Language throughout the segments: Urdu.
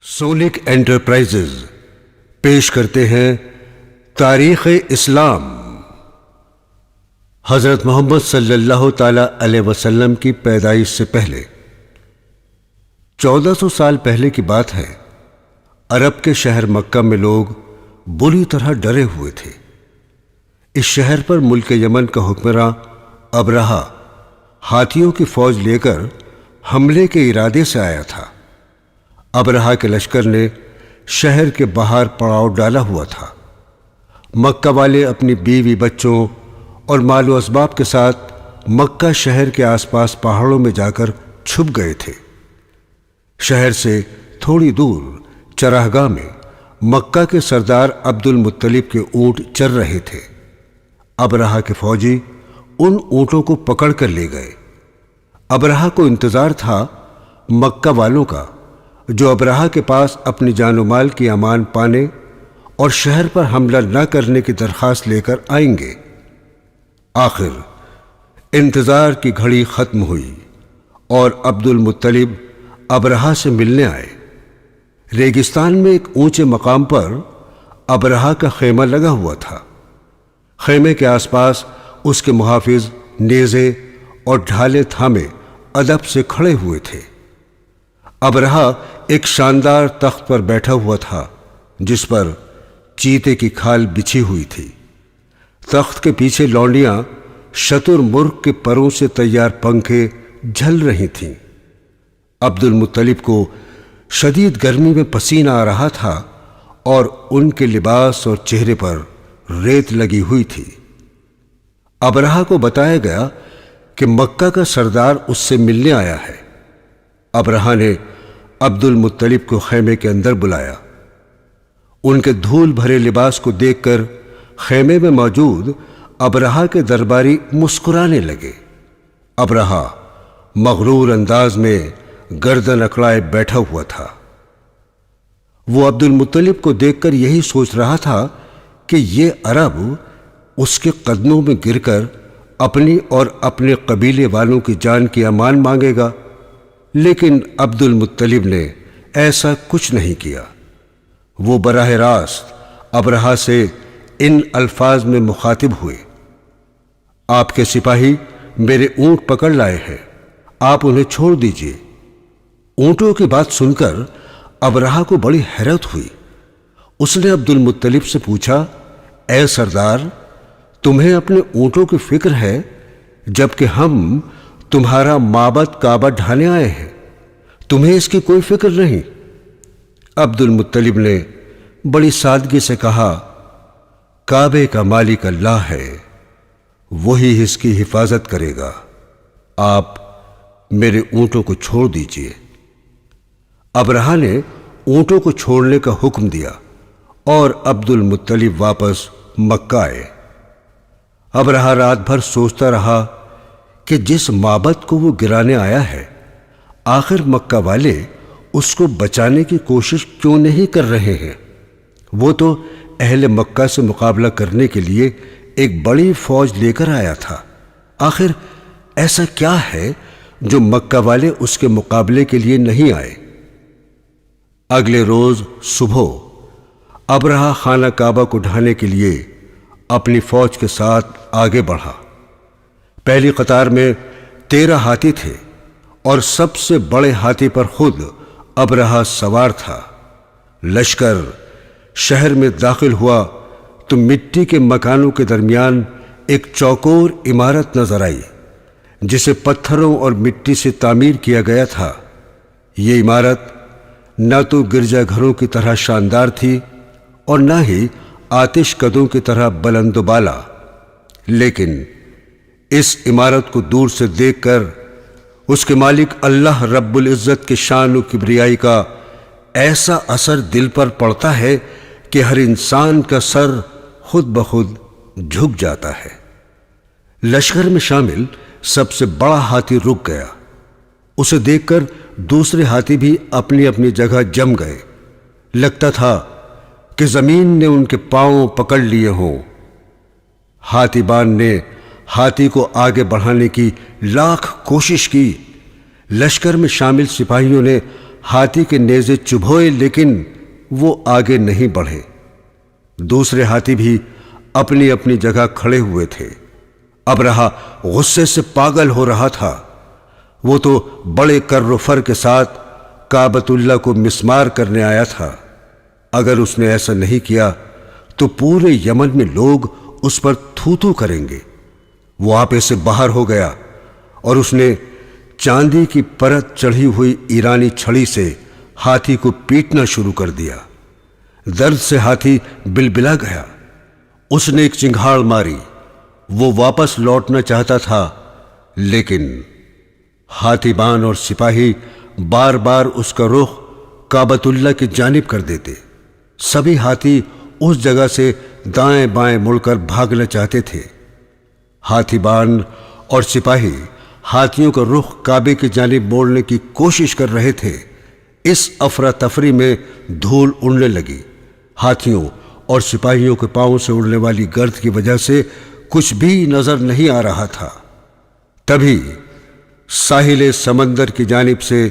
سونک انٹرپرائزز پیش کرتے ہیں تاریخ اسلام۔ حضرت محمد صلی اللہ تعالی علیہ وسلم کی پیدائش سے پہلے 1400 سال پہلے کی بات ہے۔ عرب کے شہر مکہ میں لوگ بری طرح ڈرے ہوئے تھے۔ اس شہر پر ملک یمن کا حکمراں ابرہہ ہاتھیوں کی فوج لے کر حملے کے ارادے سے آیا تھا۔ ابرہہ کے لشکر نے شہر کے باہر پڑاؤ ڈالا ہوا تھا۔ مکہ والے اپنی بیوی بچوں اور مال و اسباب کے ساتھ مکہ شہر کے آس پاس پہاڑوں میں جا کر چھپ گئے تھے۔ شہر سے تھوڑی دور چراگاہ میں مکہ کے سردار عبد المطلب کے اونٹ چر رہے تھے۔ ابرہہ کے فوجی ان اونٹوں کو پکڑ کر لے گئے۔ ابرہہ کو انتظار تھا مکہ والوں کا، جو ابرہہ کے پاس اپنی جان و مال کی امان پانے اور شہر پر حملہ نہ کرنے کی درخواست لے کر آئیں گے۔ آخر انتظار کی گھڑی ختم ہوئی اور عبد المطلب ابرہہ سے ملنے آئے۔ ریگستان میں ایک اونچے مقام پر ابرہہ کا خیمہ لگا ہوا تھا۔ خیمے کے آس پاس اس کے محافظ نیزے اور ڈھالے تھامے ادب سے کھڑے ہوئے تھے۔ ابرہہ ایک شاندار تخت پر بیٹھا ہوا تھا جس پر چیتے کی کھال بچھی ہوئی تھی۔ تخت کے پیچھے لونڈیاں شتر مرغ کے پروں سے تیار پنکھے جھل رہی تھیں۔ عبد المطلب کو شدید گرمی میں پسینہ آ رہا تھا اور ان کے لباس اور چہرے پر ریت لگی ہوئی تھی۔ ابرہہ کو بتایا گیا کہ مکہ کا سردار اس سے ملنے آیا ہے۔ ابرہہ نے عبد المطلب کو خیمے کے اندر بلایا۔ ان کے دھول بھرے لباس کو دیکھ کر خیمے میں موجود ابرہہ کے درباری مسکرانے لگے۔ ابرہہ مغرور انداز میں گردن اکڑائے بیٹھا ہوا تھا۔ وہ عبد المطلب کو دیکھ کر یہی سوچ رہا تھا کہ یہ عرب اس کے قدموں میں گر کر اپنی اور اپنے قبیلے والوں کی جان کی امان مانگے گا، لیکن عبد المطلب نے ایسا کچھ نہیں کیا۔ وہ براہ راست ابرہہ سے ان الفاظ میں مخاطب ہوئے: آپ کے سپاہی میرے اونٹ پکڑ لائے ہیں، آپ انہیں چھوڑ دیجئے۔ اونٹوں کی بات سن کر ابرہہ کو بڑی حیرت ہوئی۔ اس نے عبد المطلب سے پوچھا: اے سردار، تمہیں اپنے اونٹوں کی فکر ہے جبکہ ہم تمہارا معبد کعبہ ڈھانے آئے ہیں، تمہیں اس کی کوئی فکر نہیں؟ عبد المطلب نے بڑی سادگی سے کہا: کعبے کا مالک اللہ ہے، وہی اس کی حفاظت کرے گا، آپ میرے اونٹوں کو چھوڑ دیجئے۔ ابرہہ نے اونٹوں کو چھوڑنے کا حکم دیا اور عبد المطلب واپس مکہ آئے۔ ابرہہ رات بھر سوچتا رہا کہ جس معبد کو وہ گرانے آیا ہے، آخر مکہ والے اس کو بچانے کی کوشش کیوں نہیں کر رہے ہیں؟ وہ تو اہل مکہ سے مقابلہ کرنے کے لیے ایک بڑی فوج لے کر آیا تھا۔ آخر ایسا کیا ہے جو مکہ والے اس کے مقابلے کے لیے نہیں آئے؟ اگلے روز صبح ابرہہ خانہ کعبہ کو ڈھانے کے لیے اپنی فوج کے ساتھ آگے بڑھا۔ پہلی قطار میں 13 ہاتھی تھے اور سب سے بڑے ہاتھی پر خود ابرہہ سوار تھا۔ لشکر شہر میں داخل ہوا تو مٹی کے مکانوں کے درمیان ایک چوکور عمارت نظر آئی جسے پتھروں اور مٹی سے تعمیر کیا گیا تھا۔ یہ عمارت نہ تو گرجا گھروں کی طرح شاندار تھی اور نہ ہی آتش کدوں کی طرح بلند و بالا، لیکن اس عمارت کو دور سے دیکھ کر اس کے مالک اللہ رب العزت کے شان و کبریائی کا ایسا اثر دل پر پڑتا ہے کہ ہر انسان کا سر خود بخود جھک جاتا ہے۔ لشکر میں شامل سب سے بڑا ہاتھی رک گیا۔ اسے دیکھ کر دوسرے ہاتھی بھی اپنی اپنی جگہ جم گئے۔ لگتا تھا کہ زمین نے ان کے پاؤں پکڑ لیے ہوں۔ ہاتھی بان نے ہاتھی کو آگے بڑھانے کی لاکھ کوشش کی۔ لشکر میں شامل سپاہیوں نے ہاتھی کے نیزے چبھوئے لیکن وہ آگے نہیں بڑھے۔ دوسرے ہاتھی بھی اپنی اپنی جگہ کھڑے ہوئے تھے۔ ابرہہ غصے سے پاگل ہو رہا تھا۔ وہ تو بڑے کر و فر کے ساتھ کعبۃ اللہ کو مسمار کرنے آیا تھا۔ اگر اس نے ایسا نہیں کیا تو پورے یمن میں لوگ اس پر تھو تھو کریں گے۔ وہ آپے سے باہر ہو گیا اور اس نے چاندی کی پرت چڑھی ہوئی ایرانی چھڑی سے ہاتھی کو پیٹنا شروع کر دیا۔ درد سے ہاتھی بلبلا گیا۔ اس نے ایک چنگھاڑ ماری۔ وہ واپس لوٹنا چاہتا تھا لیکن ہاتھی بان اور سپاہی بار بار اس کا رخ کعبۃ اللہ کی جانب کر دیتے۔ سبھی ہاتھی اس جگہ سے دائیں بائیں مڑ کر بھاگنا چاہتے تھے۔ ہاتھی بان اور سپاہی ہاتھیوں کا رخ کعبے کی جانب موڑنے کی کوشش کر رہے تھے۔ اس افراتفری میں دھول اڑنے لگی۔ ہاتھیوں اور سپاہیوں کے پاؤں سے اڑنے والی گرد کی وجہ سے کچھ بھی نظر نہیں آ رہا تھا۔ تبھی ساحل سمندر کی جانب سے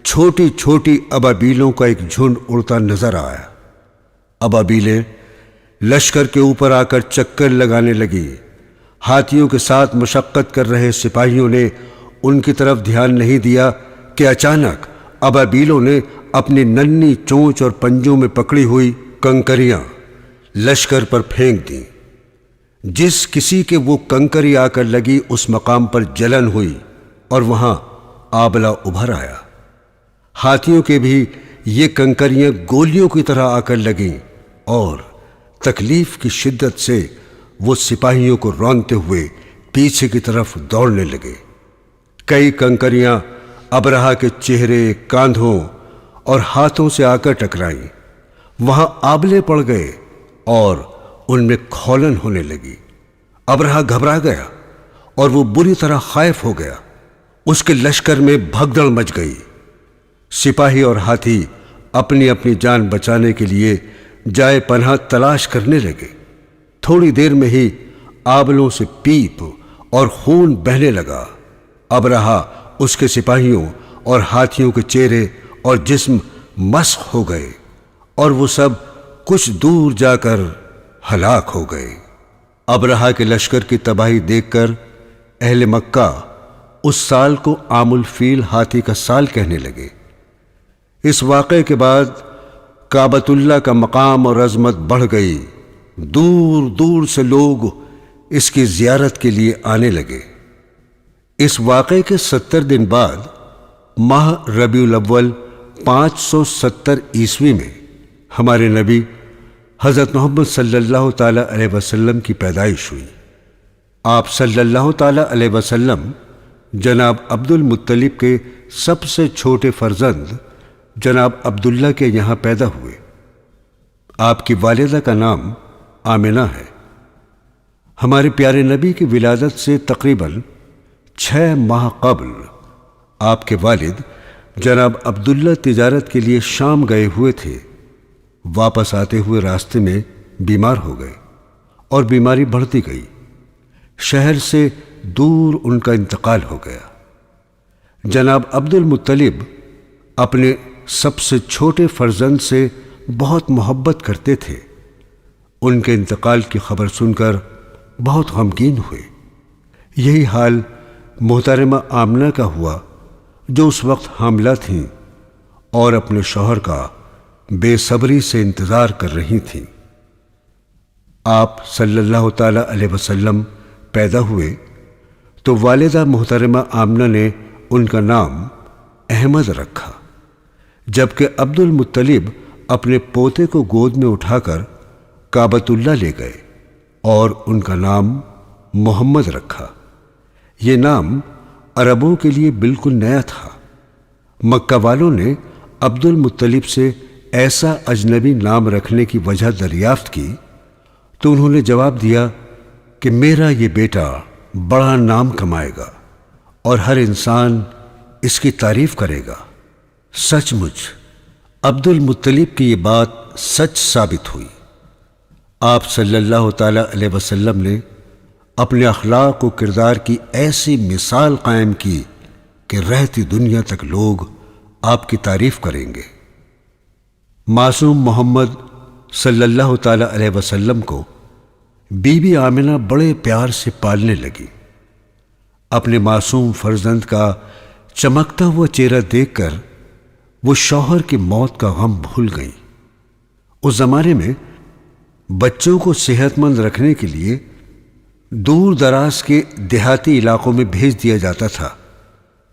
چھوٹی چھوٹی ابابیلوں کا ایک جھنڈ اڑتا نظر آیا۔ ابابیلیں لشکر کے اوپر آ کر چکر لگانے لگی۔ ہاتھیوں کے ساتھ مشقت کر رہے سپاہیوں نے ان کی طرف دھیان نہیں دیا کہ اچانک ابابیلوں نے اپنی ننھی چونچ اور پنجوں میں پکڑی ہوئی کنکریاں لشکر پر پھینک دیں۔ جس کسی کے وہ کنکری آ کر لگی اس مقام پر جلن ہوئی اور وہاں آبلہ ابھر آیا۔ ہاتھیوں کے بھی یہ کنکریاں گولیوں کی طرح آ کر لگیں اور تکلیف کی شدت سے وہ سپاہیوں کو رونتے ہوئے پیچھے کی طرف دوڑنے لگے۔ کئی کنکریاں ابرہہ کے چہرے، کاندھوں اور ہاتھوں سے آ کر ٹکرائیں۔ وہاں آبلے پڑ گئے اور ان میں کھولن ہونے لگی۔ ابرہہ گھبرا گیا اور وہ بری طرح خائف ہو گیا۔ اس کے لشکر میں بھگدڑ مچ گئی۔ سپاہی اور ہاتھی اپنی اپنی جان بچانے کے لیے جائے پناہ تلاش کرنے لگے۔ تھوڑی دیر میں ہی آبلوں سے پیپ اور خون بہنے لگا۔ ابرہہ، اس کے سپاہیوں اور ہاتھیوں کے چہرے اور جسم مسخ ہو گئے اور وہ سب کچھ دور جا کر ہلاک ہو گئے۔ ابرہہ کے لشکر کی تباہی دیکھ کر اہل مکہ اس سال کو عام الفیل ہاتھی کا سال کہنے لگے۔ اس واقعے کے بعد کعبۃ اللہ کا مقام اور عظمت بڑھ گئی۔ دور دور سے لوگ اس کی زیارت کے لیے آنے لگے۔ اس واقعے کے 70 دن بعد ماہ ربیع الاول 570 عیسوی میں ہمارے نبی حضرت محمد صلی اللہ تعالی علیہ وسلم کی پیدائش ہوئی۔ آپ صلی اللہ تعالی علیہ وسلم جناب عبد المطلب کے سب سے چھوٹے فرزند جناب عبداللہ کے یہاں پیدا ہوئے۔ آپ کی والدہ کا نام آمنہ ہے۔ ہمارے پیارے نبی کی ولادت سے تقریباً 6 ماہ قبل آپ کے والد جناب عبداللہ تجارت کے لیے شام گئے ہوئے تھے۔ واپس آتے ہوئے راستے میں بیمار ہو گئے اور بیماری بڑھتی گئی۔ شہر سے دور ان کا انتقال ہو گیا۔ جناب عبد المطلب اپنے سب سے چھوٹے فرزند سے بہت محبت کرتے تھے۔ ان کے انتقال کی خبر سن کر بہت غمگین ہوئے۔ یہی حال محترمہ آمنہ کا ہوا جو اس وقت حاملہ تھیں اور اپنے شوہر کا بے صبری سے انتظار کر رہی تھیں۔ آپ صلی اللہ تعالی علیہ وسلم پیدا ہوئے تو والدہ محترمہ آمنہ نے ان کا نام احمد رکھا، جبکہ عبد المطلب اپنے پوتے کو گود میں اٹھا کر کعبۃ اللہ لے گئے اور ان کا نام محمد رکھا۔ یہ نام عربوں کے لیے بالکل نیا تھا۔ مکہ والوں نے عبد المطلب سے ایسا اجنبی نام رکھنے کی وجہ دریافت کی تو انہوں نے جواب دیا کہ میرا یہ بیٹا بڑا نام کمائے گا اور ہر انسان اس کی تعریف کرے گا۔ سچ مچ عبد المطلب کی یہ بات سچ ثابت ہوئی۔ آپ صلی اللہ تعالی علیہ وسلم نے اپنے اخلاق و کردار کی ایسی مثال قائم کی کہ رہتی دنیا تک لوگ آپ کی تعریف کریں گے۔ معصوم محمد صلی اللہ تعالی علیہ وسلم کو بی بی آمنہ بڑے پیار سے پالنے لگی۔ اپنے معصوم فرزند کا چمکتا ہوا چہرہ دیکھ کر وہ شوہر کی موت کا غم بھول گئیں۔ اس زمانے میں بچوں کو صحت مند رکھنے کے لیے دور دراز کے دیہاتی علاقوں میں بھیج دیا جاتا تھا۔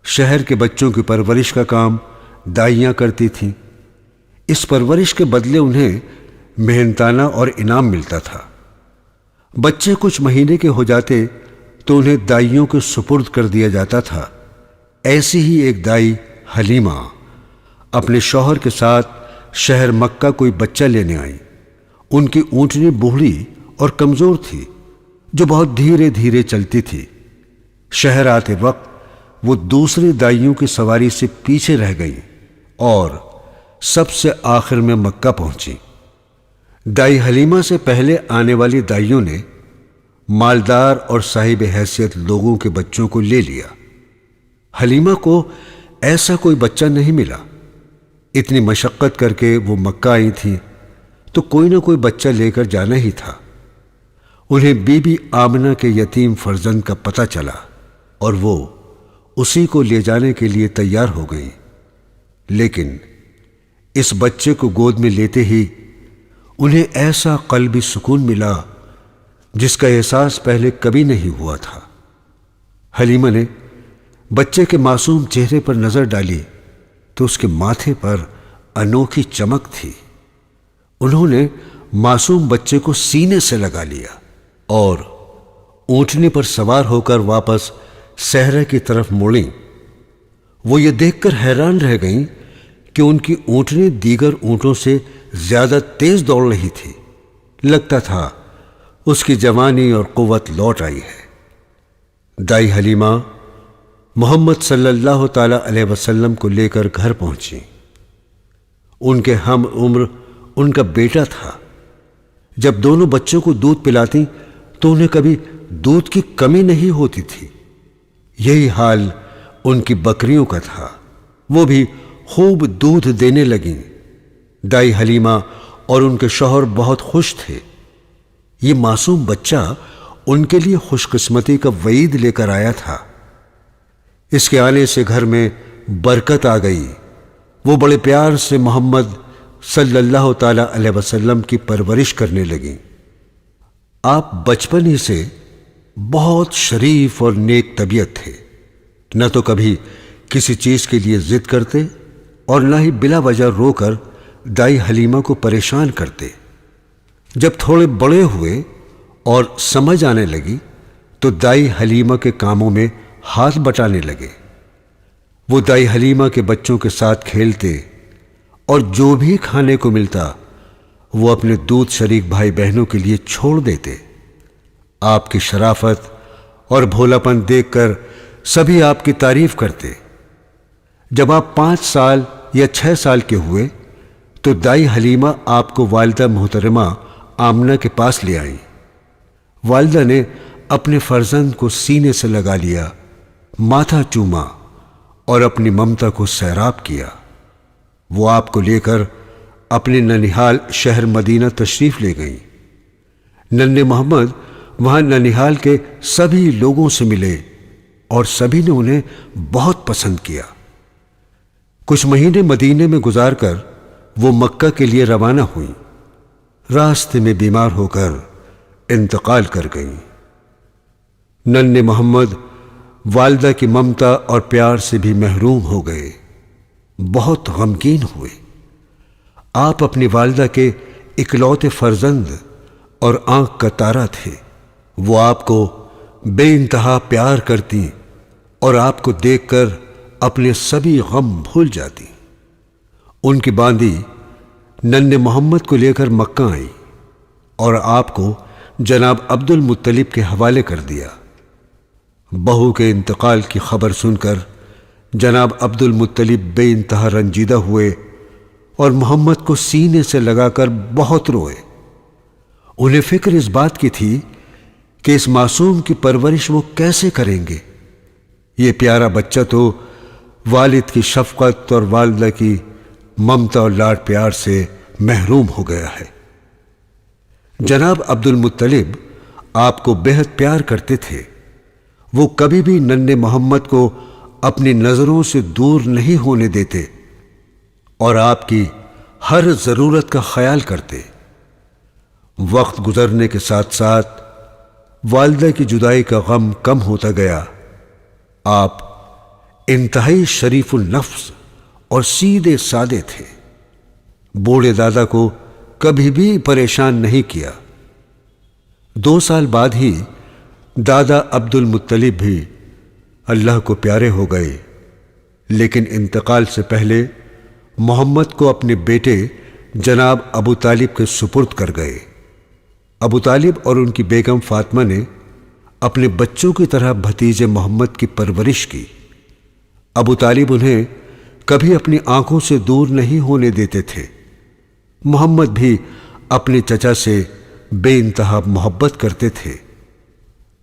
شہر کے بچوں کی پرورش کا کام دائیاں کرتی تھیں۔ اس پرورش کے بدلے انہیں محنتانہ اور انعام ملتا تھا۔ بچے کچھ مہینے کے ہو جاتے تو انہیں دائیوں کے سپرد کر دیا جاتا تھا۔ ایسی ہی ایک دائی حلیمہ اپنے شوہر کے ساتھ شہر مکہ کوئی بچہ لینے آئی۔ ان کی اونٹنی بوڑھی اور کمزور تھی جو بہت دھیرے دھیرے چلتی تھی۔ شہر آتے وقت وہ دوسری دائیوں کی سواری سے پیچھے رہ گئی اور سب سے آخر میں مکہ پہنچی۔ دائی حلیمہ سے پہلے آنے والی دائیوں نے مالدار اور صاحب حیثیت لوگوں کے بچوں کو لے لیا۔ حلیمہ کو ایسا کوئی بچہ نہیں ملا۔ اتنی مشقت کر کے وہ مکہ آئی تھیں تو کوئی نہ کوئی بچہ لے کر جانا ہی تھا۔ انہیں بی بی آمنہ کے یتیم فرزند کا پتہ چلا اور وہ اسی کو لے جانے کے لیے تیار ہو گئیں۔ لیکن اس بچے کو گود میں لیتے ہی انہیں ایسا قلبی سکون ملا جس کا احساس پہلے کبھی نہیں ہوا تھا۔ حلیمہ نے بچے کے معصوم چہرے پر نظر ڈالی تو اس کے ماتھے پر انوکھی چمک تھی۔ انہوں نے معصوم بچے کو سینے سے لگا لیا اور اونٹنی پر سوار ہو کر واپس صحرا کی طرف مڑیں۔ وہ یہ دیکھ کر حیران رہ گئیں کہ ان کی اونٹنی دیگر اونٹوں سے زیادہ تیز دوڑ رہی تھی۔ لگتا تھا اس کی جوانی اور قوت لوٹ آئی ہے۔ دائی حلیمہ محمد صلی اللہ تعالی علیہ وسلم کو لے کر گھر پہنچی۔ ان کے ہم عمر ان کا بیٹا تھا۔ جب دونوں بچوں کو دودھ پلاتی تو انہیں کبھی دودھ کی کمی نہیں ہوتی تھی۔ یہی حال ان کی بکریوں کا تھا، وہ بھی خوب دودھ دینے لگیں۔ دائی حلیمہ اور ان کے شوہر بہت خوش تھے۔ یہ معصوم بچہ ان کے لیے خوش قسمتی کا وعید لے کر آیا تھا۔ اس کے آنے سے گھر میں برکت آ گئی۔ وہ بڑے پیار سے محمد صلی اللہ تعالی علیہ وسلم کی پرورش کرنے لگیں۔ آپ بچپن ہی سے بہت شریف اور نیک طبیعت تھے۔ نہ تو کبھی کسی چیز کے لیے ضد کرتے اور نہ ہی بلا وجہ رو کر دائی حلیمہ کو پریشان کرتے۔ جب تھوڑے بڑے ہوئے اور سمجھ آنے لگی تو دائی حلیمہ کے کاموں میں ہاتھ بٹانے لگے۔ وہ دائی حلیمہ کے بچوں کے ساتھ کھیلتے اور جو بھی کھانے کو ملتا وہ اپنے دودھ شریک بھائی بہنوں کے لیے چھوڑ دیتے۔ آپ کی شرافت اور بھولاپن دیکھ کر سبھی آپ کی تعریف کرتے۔ جب آپ 5 سال یا 6 سال کے ہوئے تو دائی حلیمہ آپ کو والدہ محترمہ آمنہ کے پاس لے آئیں۔ والدہ نے اپنے فرزند کو سینے سے لگا لیا، ماتھا چوما اور اپنی ممتا کو سیراب کیا۔ وہ آپ کو لے کر اپنے ننیحال شہر مدینہ تشریف لے گئیں۔ ننھے محمد وہاں ننیحال کے سبھی لوگوں سے ملے اور سبھی نے انہیں بہت پسند کیا۔ کچھ مہینے مدینے میں گزار کر وہ مکہ کے لیے روانہ ہوئیں۔ راستے میں بیمار ہو کر انتقال کر گئیں۔ ننھے محمد والدہ کی ممتا اور پیار سے بھی محروم ہو گئے، بہت غمگین ہوئے۔ آپ اپنی والدہ کے اکلوتے فرزند اور آنکھ کا تارا تھے۔ وہ آپ کو بے انتہا پیار کرتی اور آپ کو دیکھ کر اپنے سبھی غم بھول جاتی۔ ان کی باندی ننھے محمد کو لے کر مکہ آئی اور آپ کو جناب عبد المطلب کے حوالے کر دیا۔ بہو کے انتقال کی خبر سن کر جناب عبد المطلب بے انتہا رنجیدہ ہوئے اور محمد کو سینے سے لگا کر بہت روئے۔ انہیں فکر اس بات کی تھی کہ اس معصوم کی پرورش وہ کیسے کریں گے۔ یہ پیارا بچہ تو والد کی شفقت اور والدہ کی ممتا اور لاڈ پیار سے محروم ہو گیا ہے۔ جناب عبد المطلب آپ کو بے حد پیار کرتے تھے۔ وہ کبھی بھی ننھے محمد کو اپنی نظروں سے دور نہیں ہونے دیتے اور آپ کی ہر ضرورت کا خیال کرتے۔ وقت گزرنے کے ساتھ ساتھ والدہ کی جدائی کا غم کم ہوتا گیا۔ آپ انتہائی شریف النفس اور سیدھے سادے تھے۔ بوڑھے دادا کو کبھی بھی پریشان نہیں کیا۔ 2 سال بعد ہی دادا عبد المطلب بھی اللہ کو پیارے ہو گئے، لیکن انتقال سے پہلے محمد کو اپنے بیٹے جناب ابو طالب کے سپرد کر گئے۔ ابو طالب اور ان کی بیگم فاطمہ نے اپنے بچوں کی طرح بھتیجے محمد کی پرورش کی۔ ابو طالب انہیں کبھی اپنی آنکھوں سے دور نہیں ہونے دیتے تھے۔ محمد بھی اپنے چچا سے بے انتہا محبت کرتے تھے۔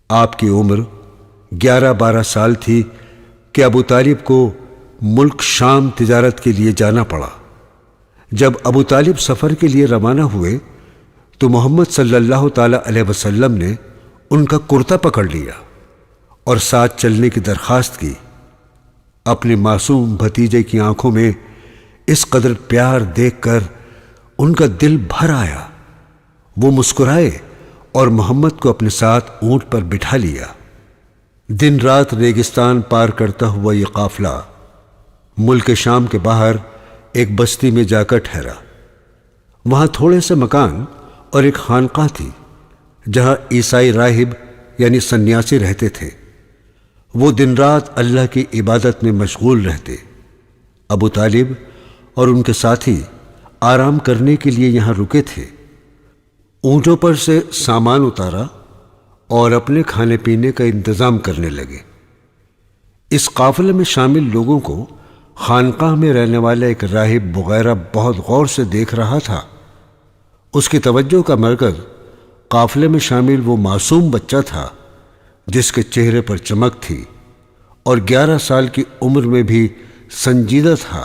آپ کی عمر 11-12 سال تھی کہ ابو طالب کو ملک شام تجارت کے لیے جانا پڑا۔ جب ابو طالب سفر کے لیے روانہ ہوئے تو محمد صلی اللہ تعالی علیہ وسلم نے ان کا کرتا پکڑ لیا اور ساتھ چلنے کی درخواست کی۔ اپنے معصوم بھتیجے کی آنکھوں میں اس قدر پیار دیکھ کر ان کا دل بھر آیا۔ وہ مسکرائے اور محمد کو اپنے ساتھ اونٹ پر بٹھا لیا۔ دن رات ریگستان پار کرتا ہوا یہ قافلہ ملک شام کے باہر ایک بستی میں جا کر ٹھہرا۔ وہاں تھوڑے سے مکان اور ایک خانقاہ تھی جہاں عیسائی راہب یعنی سنیاسی رہتے تھے۔ وہ دن رات اللہ کی عبادت میں مشغول رہتے۔ ابو طالب اور ان کے ساتھی آرام کرنے کے لیے یہاں رکے تھے۔ اونٹوں پر سے سامان اتارا اور اپنے کھانے پینے کا انتظام کرنے لگے۔ اس قافلے میں شامل لوگوں کو خانقاہ میں رہنے والا ایک راہب وغیرہ بہت غور سے دیکھ رہا تھا۔ اس کی توجہ کا مرکز قافلے میں شامل وہ معصوم بچہ تھا جس کے چہرے پر چمک تھی اور 11 سال کی عمر میں بھی سنجیدہ تھا۔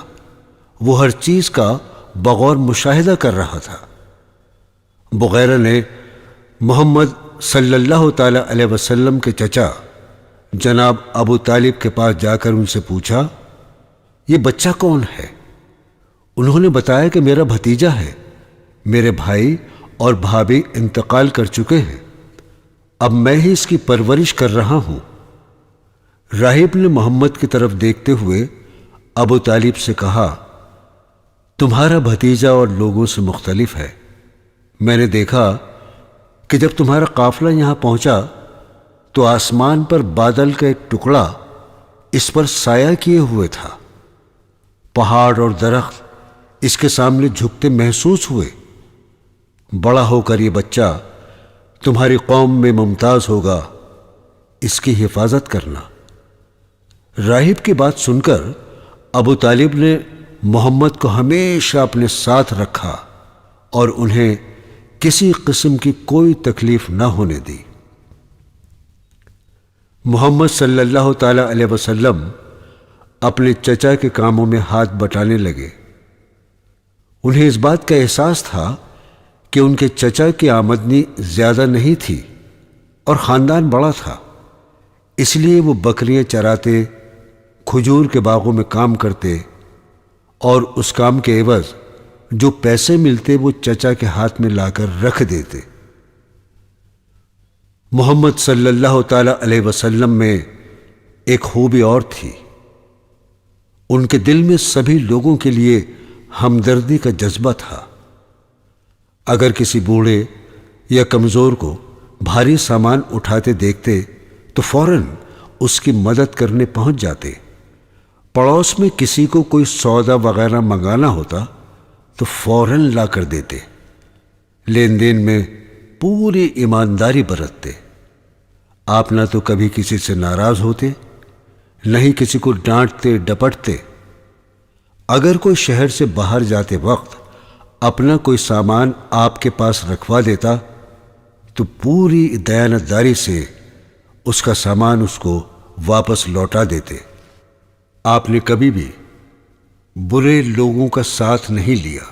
وہ ہر چیز کا بغور مشاہدہ کر رہا تھا۔ بغیرہ نے محمد صلی اللہ تعالی علیہ وسلم کے چچا جناب ابو طالب کے پاس جا کر ان سے پوچھا، یہ بچہ کون ہے؟ انہوں نے بتایا کہ میرا بھتیجا ہے۔ میرے بھائی اور بھابھی انتقال کر چکے ہیں، اب میں ہی اس کی پرورش کر رہا ہوں۔ راہب نے محمد کی طرف دیکھتے ہوئے ابو طالب سے کہا، تمہارا بھتیجا اور لوگوں سے مختلف ہے۔ میں نے دیکھا کہ جب تمہارا قافلہ یہاں پہنچا تو آسمان پر بادل کا ایک ٹکڑا اس پر سایہ کیے ہوئے تھا۔ پہاڑ اور درخت اس کے سامنے جھکتے محسوس ہوئے۔ بڑا ہو کر یہ بچہ تمہاری قوم میں ممتاز ہوگا، اس کی حفاظت کرنا۔ راہب کی بات سن کر ابو طالب نے محمد کو ہمیشہ اپنے ساتھ رکھا اور انہیں کسی قسم کی کوئی تکلیف نہ ہونے دی۔ محمد صلی اللہ تعالی علیہ وسلم اپنے چچا کے کاموں میں ہاتھ بٹانے لگے۔ انہیں اس بات کا احساس تھا کہ ان کے چچا کی آمدنی زیادہ نہیں تھی اور خاندان بڑا تھا، اس لیے وہ بکریاں چراتے، کھجور کے باغوں میں کام کرتے اور اس کام کے عوض جو پیسے ملتے وہ چچا کے ہاتھ میں لا کر رکھ دیتے۔ محمد صلی اللہ تعالی علیہ وسلم میں ایک خوبی اور تھی، ان کے دل میں سبھی لوگوں کے لیے ہمدردی کا جذبہ تھا۔ اگر کسی بوڑھے یا کمزور کو بھاری سامان اٹھاتے دیکھتے تو فوراً اس کی مدد کرنے پہنچ جاتے۔ پڑوس میں کسی کو کوئی سودا وغیرہ منگانا ہوتا تو فوراً لا کر دیتے۔ لین دین میں پوری ایمانداری برتتے۔ آپ نہ تو کبھی کسی سے ناراض ہوتے، نہ ہی کسی کو ڈانٹتے ڈپٹتے۔ اگر کوئی شہر سے باہر جاتے وقت اپنا کوئی سامان آپ کے پاس رکھوا دیتا تو پوری دیانتداری سے اس کا سامان اس کو واپس لوٹا دیتے۔ آپ نے کبھی بھی برے لوگوں کا ساتھ نہیں لیا۔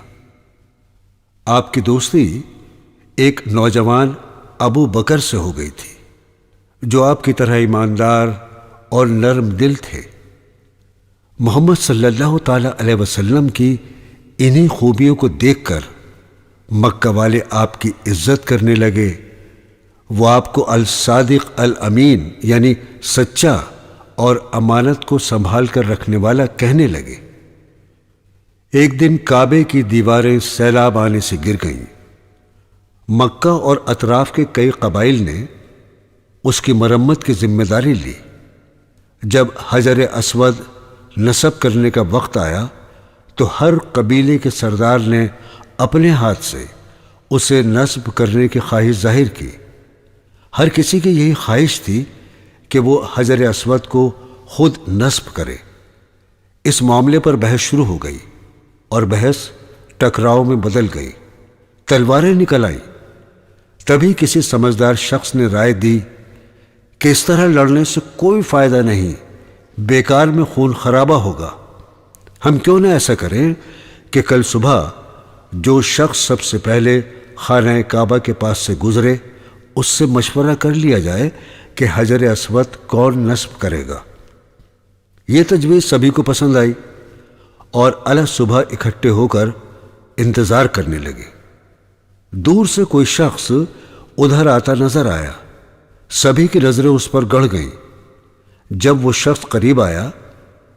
آپ کی دوستی ایک نوجوان ابو بکر سے ہو گئی تھی جو آپ کی طرح ایماندار اور نرم دل تھے۔ محمد صلی اللہ تعالی علیہ وسلم کی انہی خوبیوں کو دیکھ کر مکہ والے آپ کی عزت کرنے لگے۔ وہ آپ کو الصادق الامین یعنی سچا اور امانت کو سنبھال کر رکھنے والا کہنے لگے۔ ایک دن کعبے کی دیواریں سیلاب آنے سے گر گئیں۔ مکہ اور اطراف کے کئی قبائل نے اس کی مرمت کی ذمہ داری لی۔ جب حجر اسود نصب کرنے کا وقت آیا تو ہر قبیلے کے سردار نے اپنے ہاتھ سے اسے نصب کرنے کی خواہش ظاہر کی۔ ہر کسی کی یہی خواہش تھی کہ وہ حجر اسود کو خود نصب کرے۔ اس معاملے پر بحث شروع ہو گئی اور بحث ٹکراؤ میں بدل گئی۔ تلواریں نکل آئیں۔ تبھی کسی سمجھدار شخص نے رائے دی کہ اس طرح لڑنے سے کوئی فائدہ نہیں، بیکار میں خون خرابہ ہوگا۔ ہم کیوں نہ ایسا کریں کہ کل صبح جو شخص سب سے پہلے خانہ کعبہ کے پاس سے گزرے اس سے مشورہ کر لیا جائے کہ حجر اسود کون نصب کرے گا۔ یہ تجویز سبھی کو پسند آئی اور الہ صبح اکٹھے ہو کر انتظار کرنے لگے۔ دور سے کوئی شخص ادھر آتا نظر آیا۔ سبھی کی نظریں اس پر گڑ گئیں۔ جب وہ شخص قریب آیا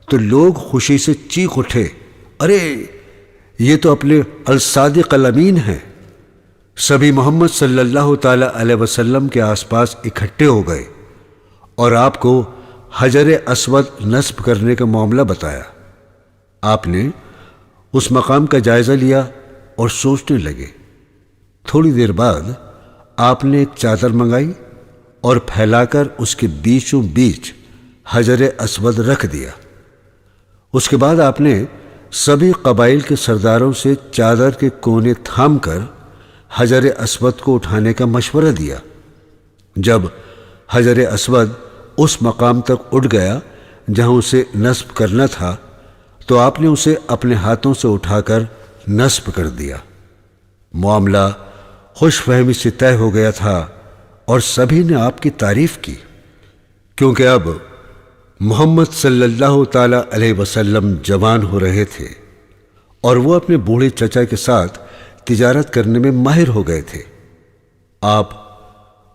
تو لوگ خوشی سے چیخ اٹھے، ارے یہ تو اپنے الصادق الامین ہیں۔ سبھی محمد صلی اللہ تعالی علیہ وسلم کے آس پاس اکٹھے ہو گئے اور آپ کو حجر اسود نصب کرنے کا معاملہ بتایا۔ آپ نے اس مقام کا جائزہ لیا اور سوچنے لگے۔ تھوڑی دیر بعد آپ نے ایک چادر منگائی اور پھیلا کر اس کے بیچوں بیچ حجر اسود رکھ دیا۔ اس کے بعد آپ نے سبھی قبائل کے سرداروں سے چادر کے کونے تھام کر حجر اسود کو اٹھانے کا مشورہ دیا۔ جب حجر اسود اس مقام تک اٹھ گیا جہاں اسے نصب کرنا تھا تو آپ نے اسے اپنے ہاتھوں سے اٹھا کر نصب کر دیا۔ معاملہ خوش فہمی سے طے ہو گیا تھا اور سبھی نے آپ کی تعریف کی، کیونکہ اب محمد صلی اللہ تعالی علیہ وسلم جوان ہو رہے تھے اور وہ اپنے بوڑھے چچا کے ساتھ تجارت کرنے میں ماہر ہو گئے تھے۔ آپ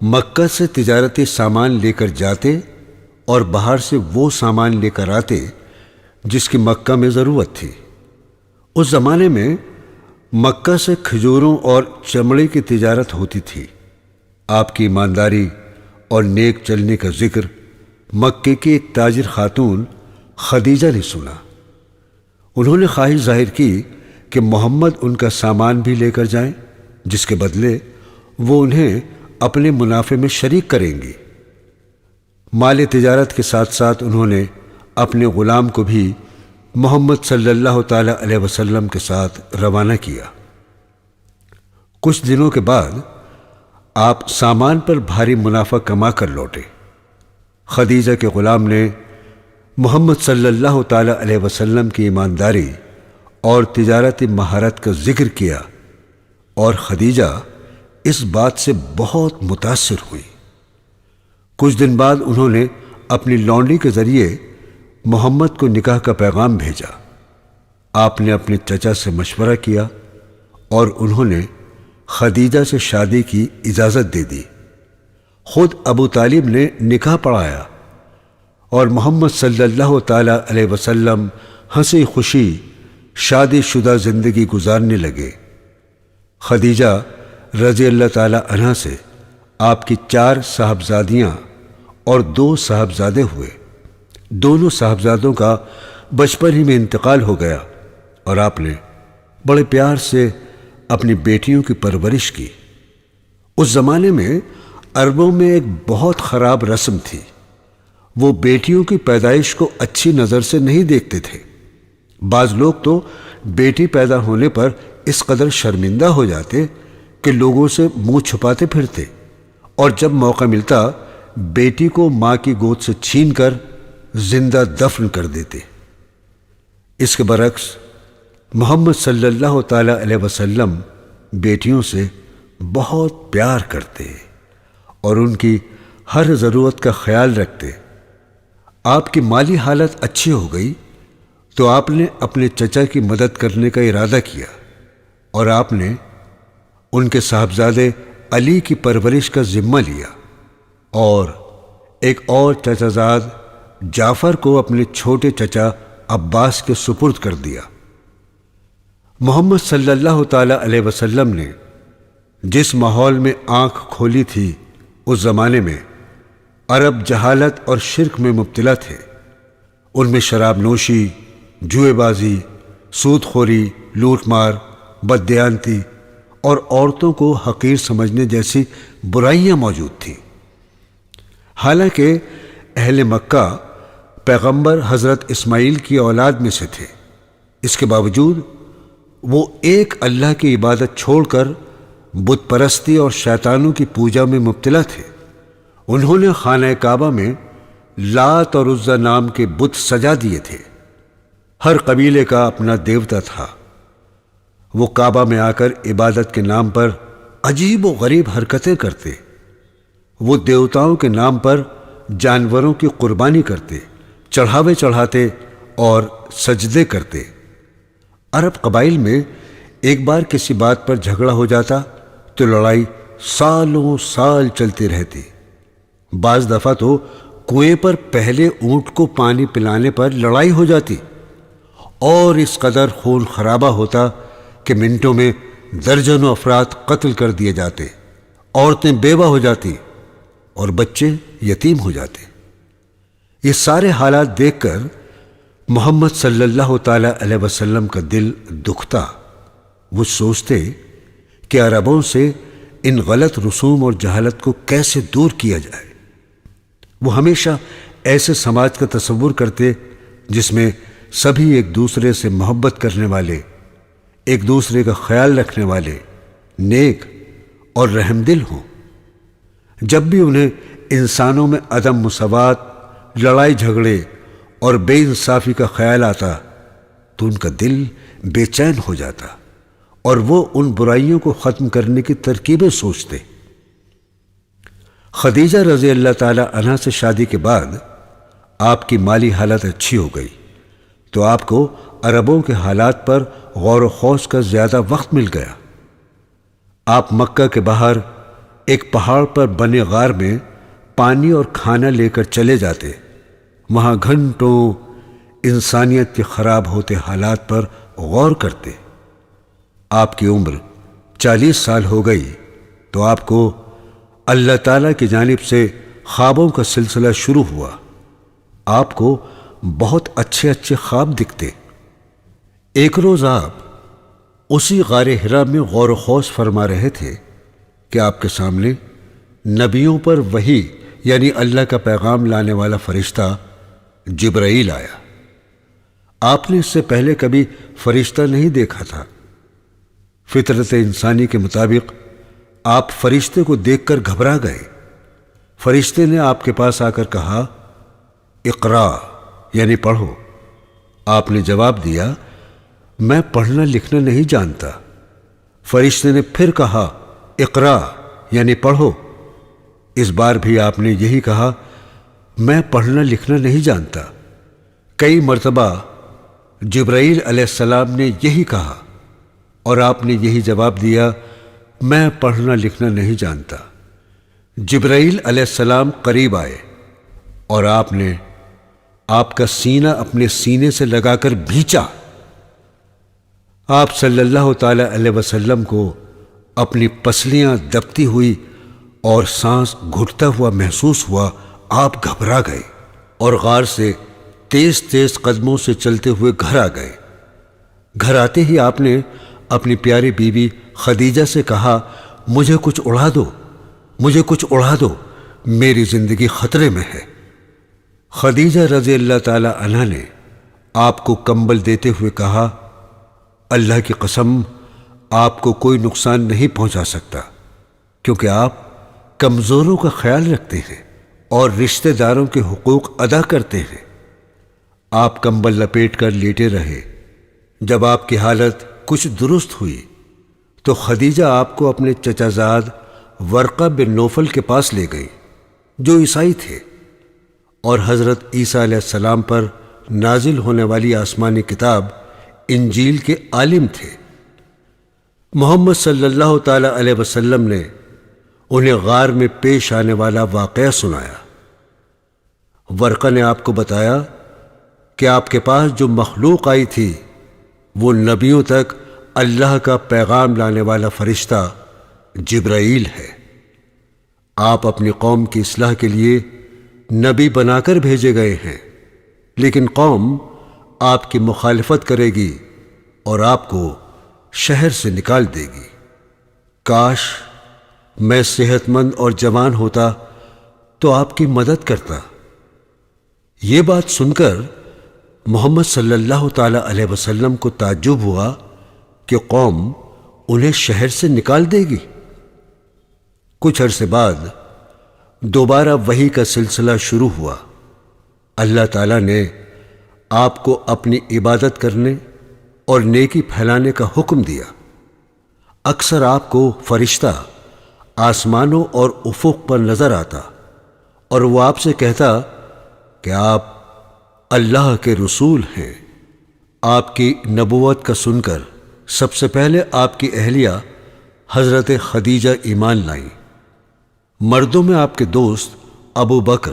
مکہ سے تجارتی سامان لے کر جاتے اور باہر سے وہ سامان لے کر آتے جس کی مکہ میں ضرورت تھی۔ اس زمانے میں مکہ سے کھجوروں اور چمڑے کی تجارت ہوتی تھی۔ آپ کی ایمانداری اور نیک چلنے کا ذکر مکے کی ایک تاجر خاتون خدیجہ نے سنا۔ انہوں نے خواہش ظاہر کی کہ محمد ان کا سامان بھی لے کر جائیں، جس کے بدلے وہ انہیں اپنے منافع میں شریک کریں گی۔ مال تجارت کے ساتھ ساتھ انہوں نے اپنے غلام کو بھی محمد صلی اللہ تعالی علیہ وسلم کے ساتھ روانہ کیا۔ کچھ دنوں کے بعد آپ سامان پر بھاری منافع کما کر لوٹے۔ خدیجہ کے غلام نے محمد صلی اللہ تعالی علیہ وسلم کی ایمانداری اور تجارتی مہارت کا ذکر کیا اور خدیجہ اس بات سے بہت متاثر ہوئی۔ کچھ دن بعد انہوں نے اپنی لونڈی کے ذریعے محمد کو نکاح کا پیغام بھیجا۔ آپ نے اپنے چچا سے مشورہ کیا اور انہوں نے خدیجہ سے شادی کی اجازت دے دی۔ خود ابو طالب نے نکاح پڑھایا اور محمد صلی اللہ تعالی علیہ وسلم ہنسی خوشی شادی شدہ زندگی گزارنے لگے۔ خدیجہ رضی اللہ تعالی عنہا سے آپ کی 4 صاحبزادیاں اور 2 صاحبزادے ہوئے۔ دونوں صاحبزادوں کا بچپن ہی میں انتقال ہو گیا اور آپ نے بڑے پیار سے اپنی بیٹیوں کی پرورش کی۔ اس زمانے میں عربوں میں ایک بہت خراب رسم تھی۔ وہ بیٹیوں کی پیدائش کو اچھی نظر سے نہیں دیکھتے تھے۔ بعض لوگ تو بیٹی پیدا ہونے پر اس قدر شرمندہ ہو جاتے کہ لوگوں سے منہ چھپاتے پھرتے اور جب موقع ملتا بیٹی کو ماں کی گود سے چھین کر زندہ دفن کر دیتے۔ اس کے برعکس محمد صلی اللہ تعالی علیہ وسلم بیٹیوں سے بہت پیار کرتے اور ان کی ہر ضرورت کا خیال رکھتے۔ آپ کی مالی حالت اچھی ہو گئی تو آپ نے اپنے چچا کی مدد کرنے کا ارادہ کیا اور آپ نے ان کے صاحبزادے علی کی پرورش کا ذمہ لیا اور ایک اور چچا زاد جعفر کو اپنے چھوٹے چچا عباس کے سپرد کر دیا۔ محمد صلی اللہ تعالی علیہ وسلم نے جس ماحول میں آنکھ کھولی تھی اس زمانے میں عرب جہالت اور شرک میں مبتلا تھے۔ ان میں شراب نوشی، جوئے بازی، سود خوری، لوٹ مار، بددیانتی اور عورتوں کو حقیر سمجھنے جیسی برائیاں موجود تھیں۔ حالانکہ اہل مکہ پیغمبر حضرت اسماعیل کی اولاد میں سے تھے، اس کے باوجود وہ ایک اللہ کی عبادت چھوڑ کر بت پرستی اور شیطانوں کی پوجا میں مبتلا تھے۔ انہوں نے خانہ کعبہ میں لات اور عزا نام کے بت سجا دیے تھے۔ ہر قبیلے کا اپنا دیوتا تھا۔ وہ کعبہ میں آ کر عبادت کے نام پر عجیب و غریب حرکتیں کرتے۔ وہ دیوتاؤں کے نام پر جانوروں کی قربانی کرتے، چڑھاوے چڑھاتے اور سجدے کرتے۔ عرب قبائل میں ایک بار کسی بات پر جھگڑا ہو جاتا تو لڑائی سالوں سال چلتی رہتی۔ بعض دفعہ تو کنویں پر پہلے اونٹ کو پانی پلانے پر لڑائی ہو جاتی اور اس قدر خون خرابہ ہوتا کہ منٹوں میں درجنوں افراد قتل کر دیے جاتے، عورتیں بیوہ ہو جاتی اور بچے یتیم ہو جاتے۔ یہ سارے حالات دیکھ کر محمد صلی اللہ تعالی علیہ وسلم کا دل دکھتا۔ وہ سوچتے کہ عربوں سے ان غلط رسوم اور جہالت کو کیسے دور کیا جائے۔ وہ ہمیشہ ایسے سماج کا تصور کرتے جس میں سبھی ایک دوسرے سے محبت کرنے والے، ایک دوسرے کا خیال رکھنے والے، نیک اور رحم دل ہوں۔ جب بھی انہیں انسانوں میں عدم مساوات، لڑائی جھگڑے اور بے انصافی کا خیال آتا تو ان کا دل بے چین ہو جاتا اور وہ ان برائیوں کو ختم کرنے کی ترکیبیں سوچتے۔ خدیجہ رضی اللہ تعالی عنہا سے شادی کے بعد آپ کی مالی حالت اچھی ہو گئی تو آپ کو عربوں کے حالات پر غور و خوض کا زیادہ وقت مل گیا۔ آپ مکہ کے باہر ایک پہاڑ پر بنے غار میں پانی اور کھانا لے کر چلے جاتے۔ وہاں گھنٹوں انسانیت کے خراب ہوتے حالات پر غور کرتے۔ آپ کی عمر 40 سال ہو گئی تو آپ کو اللہ تعالیٰ کی جانب سے خوابوں کا سلسلہ شروع ہوا۔ آپ کو بہت اچھے اچھے خواب دکھتے۔ ایک روز آپ اسی غار حرا میں غور و خوض فرما رہے تھے کہ آپ کے سامنے نبیوں پر وحی یعنی اللہ کا پیغام لانے والا فرشتہ جبرائیل آیا۔ آپ نے اس سے پہلے کبھی فرشتہ نہیں دیکھا تھا۔ فطرت انسانی کے مطابق آپ فرشتے کو دیکھ کر گھبرا گئے۔ فرشتے نے آپ کے پاس آ کر کہا، اقرا یعنی پڑھو۔ آپ نے جواب دیا، میں پڑھنا لکھنا نہیں جانتا۔ فرشتے نے پھر کہا، اقرا یعنی پڑھو۔ اس بار بھی آپ نے یہی کہا، میں پڑھنا لکھنا نہیں جانتا۔ کئی مرتبہ جبرائیل علیہ السلام نے یہی کہا اور آپ نے یہی جواب دیا، میں پڑھنا لکھنا نہیں جانتا۔ جبرائیل علیہ السلام قریب آئے اور آپ نے آپ کا سینہ اپنے سینے سے لگا کر بھینچا۔ آپ صلی اللہ تعالی علیہ وسلم کو اپنی پسلیاں دبتی ہوئی اور سانس گھٹتا ہوا محسوس ہوا۔ آپ گھبرا گئے اور غار سے تیز تیز قدموں سے چلتے ہوئے گھر آ گئے۔ گھر آتے ہی آپ نے اپنی پیاری بیوی خدیجہ سے کہا، مجھے کچھ اڑا دو، مجھے کچھ اڑا دو، میری زندگی خطرے میں ہے۔ خدیجہ رضی اللہ تعالی عنہا نے آپ کو کمبل دیتے ہوئے کہا، اللہ کی قسم آپ کو کوئی نقصان نہیں پہنچا سکتا، کیونکہ آپ کمزوروں کا خیال رکھتے ہیں اور رشتہ داروں کے حقوق ادا کرتے ہیں۔ آپ کمبل لپیٹ کر لیٹے رہے جب آپ کی حالت کچھ درست ہوئی تو خدیجہ آپ کو اپنے چچا زاد ورقہ بن نوفل کے پاس لے گئی جو عیسائی تھے اور حضرت عیسیٰ علیہ السلام پر نازل ہونے والی آسمانی کتاب انجیل کے عالم تھے۔ محمد صلی اللہ تعالی علیہ وسلم نے انہیں غار میں پیش آنے والا واقعہ سنایا۔ ورقہ نے آپ کو بتایا کہ آپ کے پاس جو مخلوق آئی تھی وہ نبیوں تک اللہ کا پیغام لانے والا فرشتہ جبرائیل ہے۔ آپ اپنی قوم کی اصلاح کے لیے نبی بنا کر بھیجے گئے ہیں، لیکن قوم آپ کی مخالفت کرے گی اور آپ کو شہر سے نکال دے گی۔ کاش میں صحت مند اور جوان ہوتا تو آپ کی مدد کرتا۔ یہ بات سن کر محمد صلی اللہ تعالی علیہ وسلم کو تعجب ہوا کہ قوم انہیں شہر سے نکال دے گی۔ کچھ عرصے بعد دوبارہ وحی کا سلسلہ شروع ہوا۔ اللہ تعالیٰ نے آپ کو اپنی عبادت کرنے اور نیکی پھیلانے کا حکم دیا۔ اکثر آپ کو فرشتہ آسمانوں اور افق پر نظر آتا اور وہ آپ سے کہتا کہ آپ اللہ کے رسول ہیں۔ آپ کی نبوت کا سن کر سب سے پہلے آپ کی اہلیہ حضرت خدیجہ ایمان لائیں۔ مردوں میں آپ کے دوست ابو بکر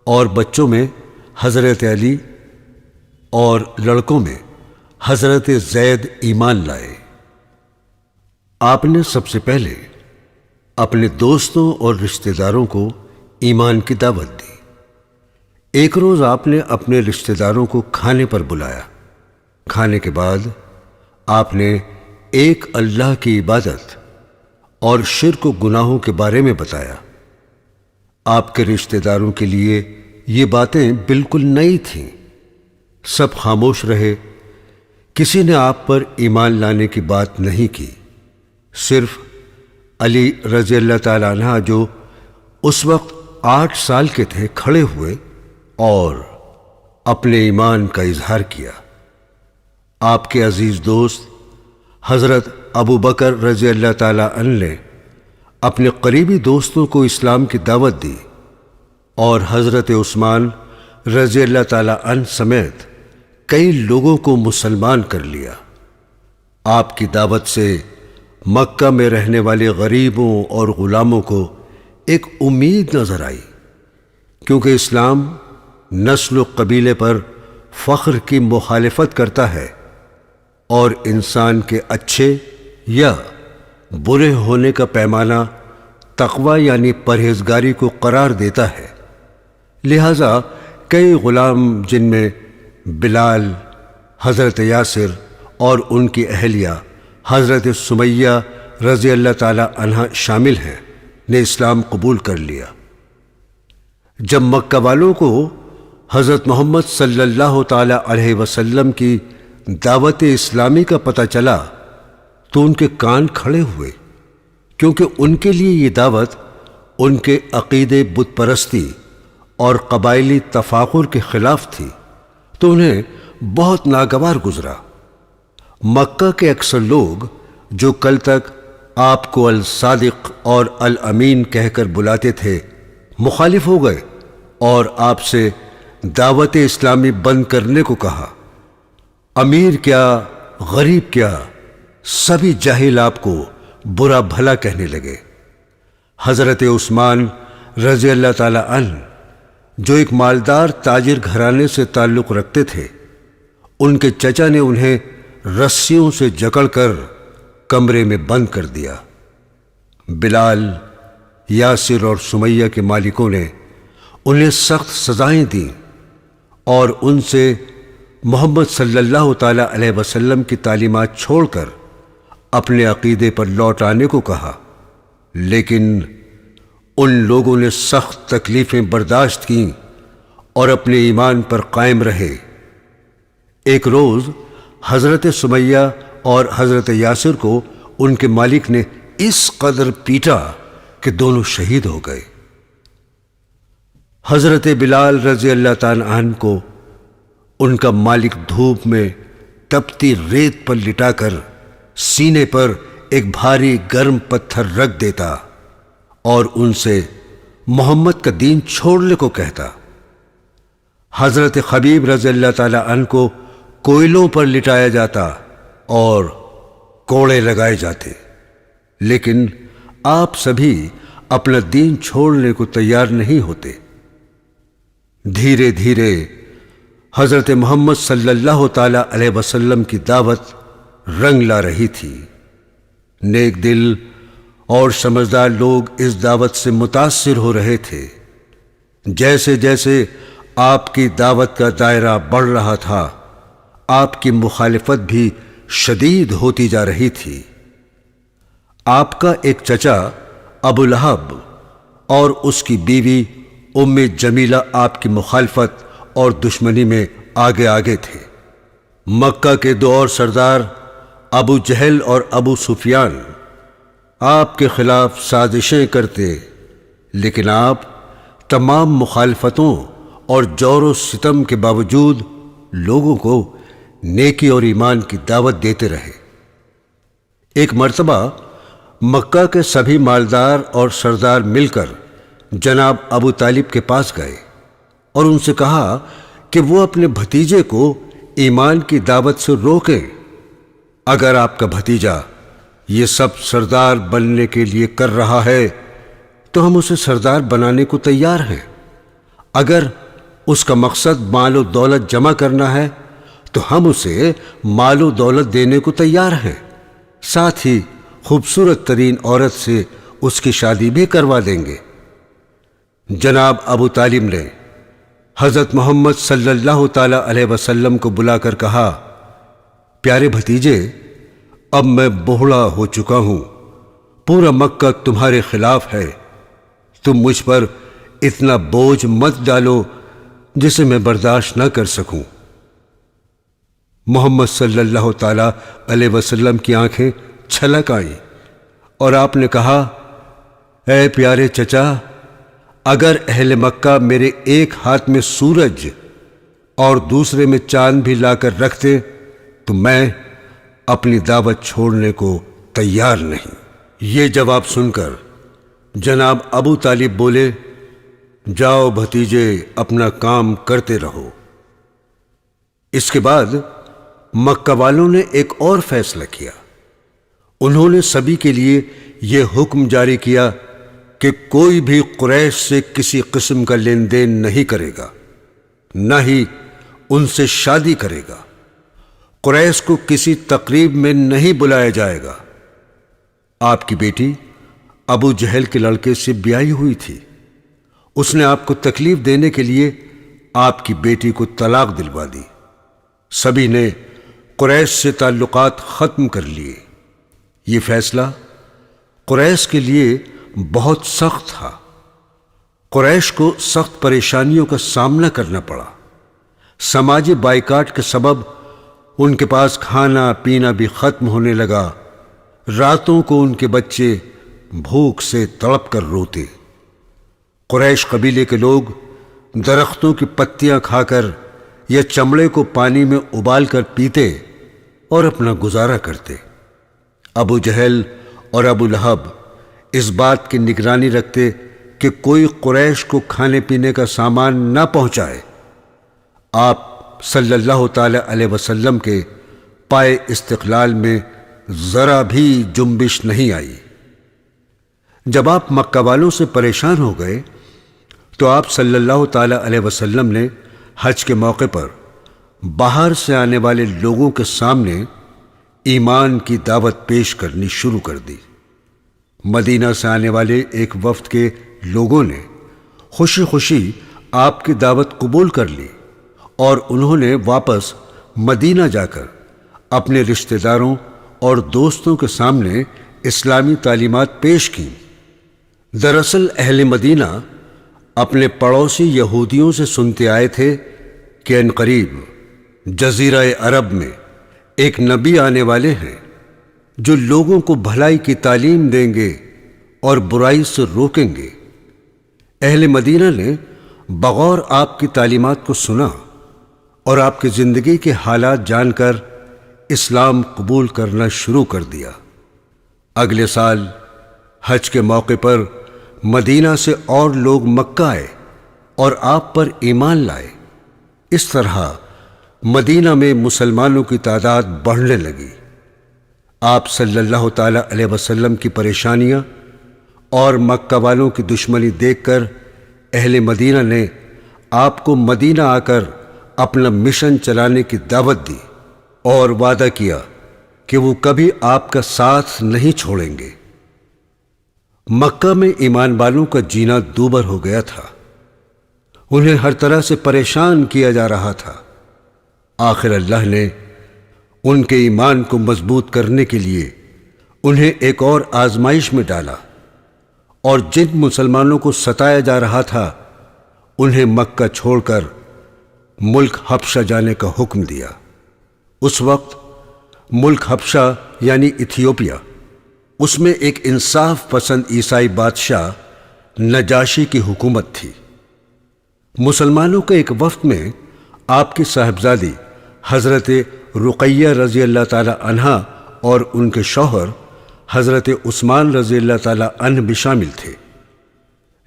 اور بچوں میں حضرت علی اور لڑکوں میں حضرت زید ایمان لائے۔ آپ نے سب سے پہلے اپنے دوستوں اور رشتہ داروں کو ایمان کی دعوت دی۔ ایک روز آپ نے اپنے رشتہ داروں کو کھانے پر بلایا۔ کھانے کے بعد آپ نے ایک اللہ کی عبادت اور شرک و گناہوں کے بارے میں بتایا۔ آپ کے رشتہ داروں کے لیے یہ باتیں بالکل نئی تھیں۔ سب خاموش رہے، کسی نے آپ پر ایمان لانے کی بات نہیں کی۔ صرف علی رضی اللہ تعالیٰ عنہ جو اس وقت 8 سال کے تھے کھڑے ہوئے اور اپنے ایمان کا اظہار کیا۔ آپ کے عزیز دوست حضرت ابو بکر رضی اللہ تعالیٰ عنہ نے اپنے قریبی دوستوں کو اسلام کی دعوت دی اور حضرت عثمان رضی اللہ تعالیٰ عنہ سمیت کئی لوگوں کو مسلمان کر لیا۔ آپ کی دعوت سے مکہ میں رہنے والے غریبوں اور غلاموں کو ایک امید نظر آئی، کیونکہ اسلام نسل و قبیلے پر فخر کی مخالفت کرتا ہے اور انسان کے اچھے یا برے ہونے کا پیمانہ تقوی یعنی پرہیزگاری کو قرار دیتا ہے۔ لہذا کئی غلام جن میں بلال، حضرت یاسر اور ان کی اہلیہ حضرت سمیہ رضی اللہ تعالی عنہ شامل ہیں، نے اسلام قبول کر لیا۔ جب مکہ والوں کو حضرت محمد صلی اللہ تعالی علیہ وسلم کی دعوت اسلامی کا پتہ چلا تو ان کے کان کھڑے ہوئے، کیونکہ ان کے لیے یہ دعوت ان کے عقیدے بت پرستی اور قبائلی تفاخر کے خلاف تھی، تو انہیں بہت ناگوار گزرا۔ مکہ کے اکثر لوگ جو کل تک آپ کو الصادق اور الامین کہہ کر بلاتے تھے مخالف ہو گئے اور آپ سے دعوت اسلامی بند کرنے کو کہا۔ امیر کیا غریب کیا سبھی جاہل آپ کو برا بھلا کہنے لگے۔ حضرت عثمان رضی اللہ تعالی عنہ جو ایک مالدار تاجر گھرانے سے تعلق رکھتے تھے، ان کے چچا نے انہیں رسیوں سے جکڑ کر کمرے میں بند کر دیا۔ بلال، یاسر اور سمیہ کے مالکوں نے انہیں سخت سزائیں دیں اور ان سے محمد صلی اللہ تعالی علیہ وسلم کی تعلیمات چھوڑ کر اپنے عقیدے پر لوٹ آنے کو کہا، لیکن ان لوگوں نے سخت تکلیفیں برداشت کیں اور اپنے ایمان پر قائم رہے۔ ایک روز حضرت سمیہ اور حضرت یاسر کو ان کے مالک نے اس قدر پیٹا کہ دونوں شہید ہو گئے۔ حضرت بلال رضی اللہ تعالیٰ عنہ کو ان کا مالک دھوپ میں تپتی ریت پر لٹا کر سینے پر ایک بھاری گرم پتھر رکھ دیتا اور ان سے محمد کا دین چھوڑنے کو کہتا۔ حضرت خبیب رضی اللہ تعالی عنہ کو کوئلوں پر لٹایا جاتا اور کوڑے لگائے جاتے، لیکن آپ سبھی اپنا دین چھوڑنے کو تیار نہیں ہوتے۔ دھیرے دھیرے حضرت محمد صلی اللہ تعالی علیہ وسلم کی دعوت رنگ لا رہی تھی۔ نیک دل اور سمجھدار لوگ اس دعوت سے متاثر ہو رہے تھے۔ جیسے جیسے آپ کی دعوت کا دائرہ بڑھ رہا تھا، آپ کی مخالفت بھی شدید ہوتی جا رہی تھی۔ آپ کا ایک چچا ابو لہب اور اس کی بیوی ام جمیلہ آپ کی مخالفت اور دشمنی میں آگے آگے تھے۔ مکہ کے دو اور سردار ابو جہل اور ابو سفیان آپ کے خلاف سازشیں کرتے، لیکن آپ تمام مخالفتوں اور جور و ستم کے باوجود لوگوں کو نیکی اور ایمان کی دعوت دیتے رہے۔ ایک مرتبہ مکہ کے سبھی مالدار اور سردار مل کر جناب ابو طالب کے پاس گئے اور ان سے کہا کہ وہ اپنے بھتیجے کو ایمان کی دعوت سے روکیں۔ اگر آپ کا بھتیجا یہ سب سردار بننے کے لیے کر رہا ہے تو ہم اسے سردار بنانے کو تیار ہیں۔ اگر اس کا مقصد مال و دولت جمع کرنا ہے تو ہم اسے مال و دولت دینے کو تیار ہیں، ساتھ ہی خوبصورت ترین عورت سے اس کی شادی بھی کروا دیں گے۔ جناب ابو طالب نے حضرت محمد صلی اللہ تعالی علیہ وسلم کو بلا کر کہا، پیارے بھتیجے، اب میں بوڑھا ہو چکا ہوں، پورا مکہ تمہارے خلاف ہے، تم مجھ پر اتنا بوجھ مت ڈالو جسے میں برداشت نہ کر سکوں۔ محمد صلی اللہ تعالی علیہ وسلم کی آنکھیں چھلک آئیں اور آپ نے کہا، اے پیارے چچا، اگر اہل مکہ میرے ایک ہاتھ میں سورج اور دوسرے میں چاند بھی لا کر رکھتے تو میں اپنی دعوت چھوڑنے کو تیار نہیں۔ یہ جواب سن کر جناب ابو طالب بولے، جاؤ بھتیجے، اپنا کام کرتے رہو۔ اس کے بعد مکہ والوں نے ایک اور فیصلہ کیا۔ انہوں نے سبھی کے لیے یہ حکم جاری کیا کہ کوئی بھی قریش سے کسی قسم کا لین دین نہیں کرے گا، نہ ہی ان سے شادی کرے گا۔ قریش کو کسی تقریب میں نہیں بلایا جائے گا۔ آپ کی بیٹی ابو جہل کے لڑکے سے بیاہی ہوئی تھی، اس نے آپ کو تکلیف دینے کے لیے آپ کی بیٹی کو طلاق دلوا دی۔ سبھی نے قریش سے تعلقات ختم کر لیے۔ یہ فیصلہ قریش کے لیے بہت سخت تھا۔ قریش کو سخت پریشانیوں کا سامنا کرنا پڑا۔ سماجی بائیکاٹ کے سبب ان کے پاس کھانا پینا بھی ختم ہونے لگا۔ راتوں کو ان کے بچے بھوک سے تڑپ کر روتے۔ قریش قبیلے کے لوگ درختوں کی پتیاں کھا کر یا چمڑے کو پانی میں ابال کر پیتے اور اپنا گزارا کرتے۔ ابو جہل اور ابو لہب اس بات کی نگرانی رکھتے کہ کوئی قریش کو کھانے پینے کا سامان نہ پہنچائے۔ آپ صلی اللہ تعالی علیہ وسلم کے پائے استقلال میں ذرا بھی جنبش نہیں آئی۔ جب آپ مکہ والوں سے پریشان ہو گئے تو آپ صلی اللہ تعالی علیہ وسلم نے حج کے موقع پر باہر سے آنے والے لوگوں کے سامنے ایمان کی دعوت پیش کرنی شروع کر دی۔ مدینہ سے آنے والے ایک وفد کے لوگوں نے خوشی خوشی آپ کی دعوت قبول کر لی اور انہوں نے واپس مدینہ جا کر اپنے رشتہ داروں اور دوستوں کے سامنے اسلامی تعلیمات پیش کی۔ دراصل اہل مدینہ اپنے پڑوسی یہودیوں سے سنتے آئے تھے کہ عنقریب جزیرہ عرب میں ایک نبی آنے والے ہیں جو لوگوں کو بھلائی کی تعلیم دیں گے اور برائی سے روکیں گے۔ اہل مدینہ نے بغور آپ کی تعلیمات کو سنا اور آپ کی زندگی کے حالات جان کر اسلام قبول کرنا شروع کر دیا۔ اگلے سال حج کے موقع پر مدینہ سے اور لوگ مکہ آئے اور آپ پر ایمان لائے۔ اس طرح مدینہ میں مسلمانوں کی تعداد بڑھنے لگی۔ آپ صلی اللہ تعالی علیہ وسلم کی پریشانیاں اور مکہ والوں کی دشمنی دیکھ کر اہل مدینہ نے آپ کو مدینہ آ کر اپنا مشن چلانے کی دعوت دی اور وعدہ کیا کہ وہ کبھی آپ کا ساتھ نہیں چھوڑیں گے۔ مکہ میں ایمان والوں کا جینا دوبر ہو گیا تھا۔ انہیں ہر طرح سے پریشان کیا جا رہا تھا۔ آخر اللہ نے ان کے ایمان کو مضبوط کرنے کے لیے انہیں ایک اور آزمائش میں ڈالا، اور جن مسلمانوں کو ستایا جا رہا تھا انہیں مکہ چھوڑ کر ملک حبشہ جانے کا حکم دیا۔ اس وقت ملک حبشہ یعنی ایتھیوپیا، اس میں ایک انصاف پسند عیسائی بادشاہ نجاشی کی حکومت تھی۔ مسلمانوں کے ایک وفد میں آپ کی صاحبزادی حضرت رقیہ رضی اللہ تعالی عنہا اور ان کے شوہر حضرت عثمان رضی اللہ تعالی عنہ بھی شامل تھے۔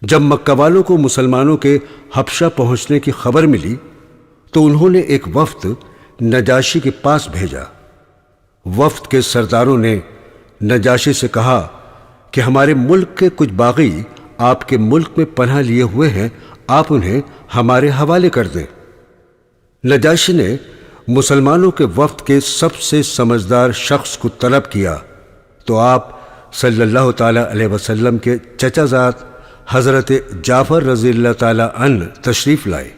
جب مکہ والوں کو مسلمانوں کے حبشہ پہنچنے کی خبر ملی تو انہوں نے ایک وفد نجاشی کے پاس بھیجا۔ وفد کے سرداروں نے نجاشی سے کہا کہ ہمارے ملک کے کچھ باغی آپ کے ملک میں پناہ لیے ہوئے ہیں، آپ انہیں ہمارے حوالے کر دیں۔ نجاشی نے مسلمانوں کے وفد کے سب سے سمجھدار شخص کو طلب کیا تو آپ صلی اللہ تعالی علیہ وسلم کے چچا زاد حضرت جعفر رضی اللہ تعالی عنہ تشریف لائے۔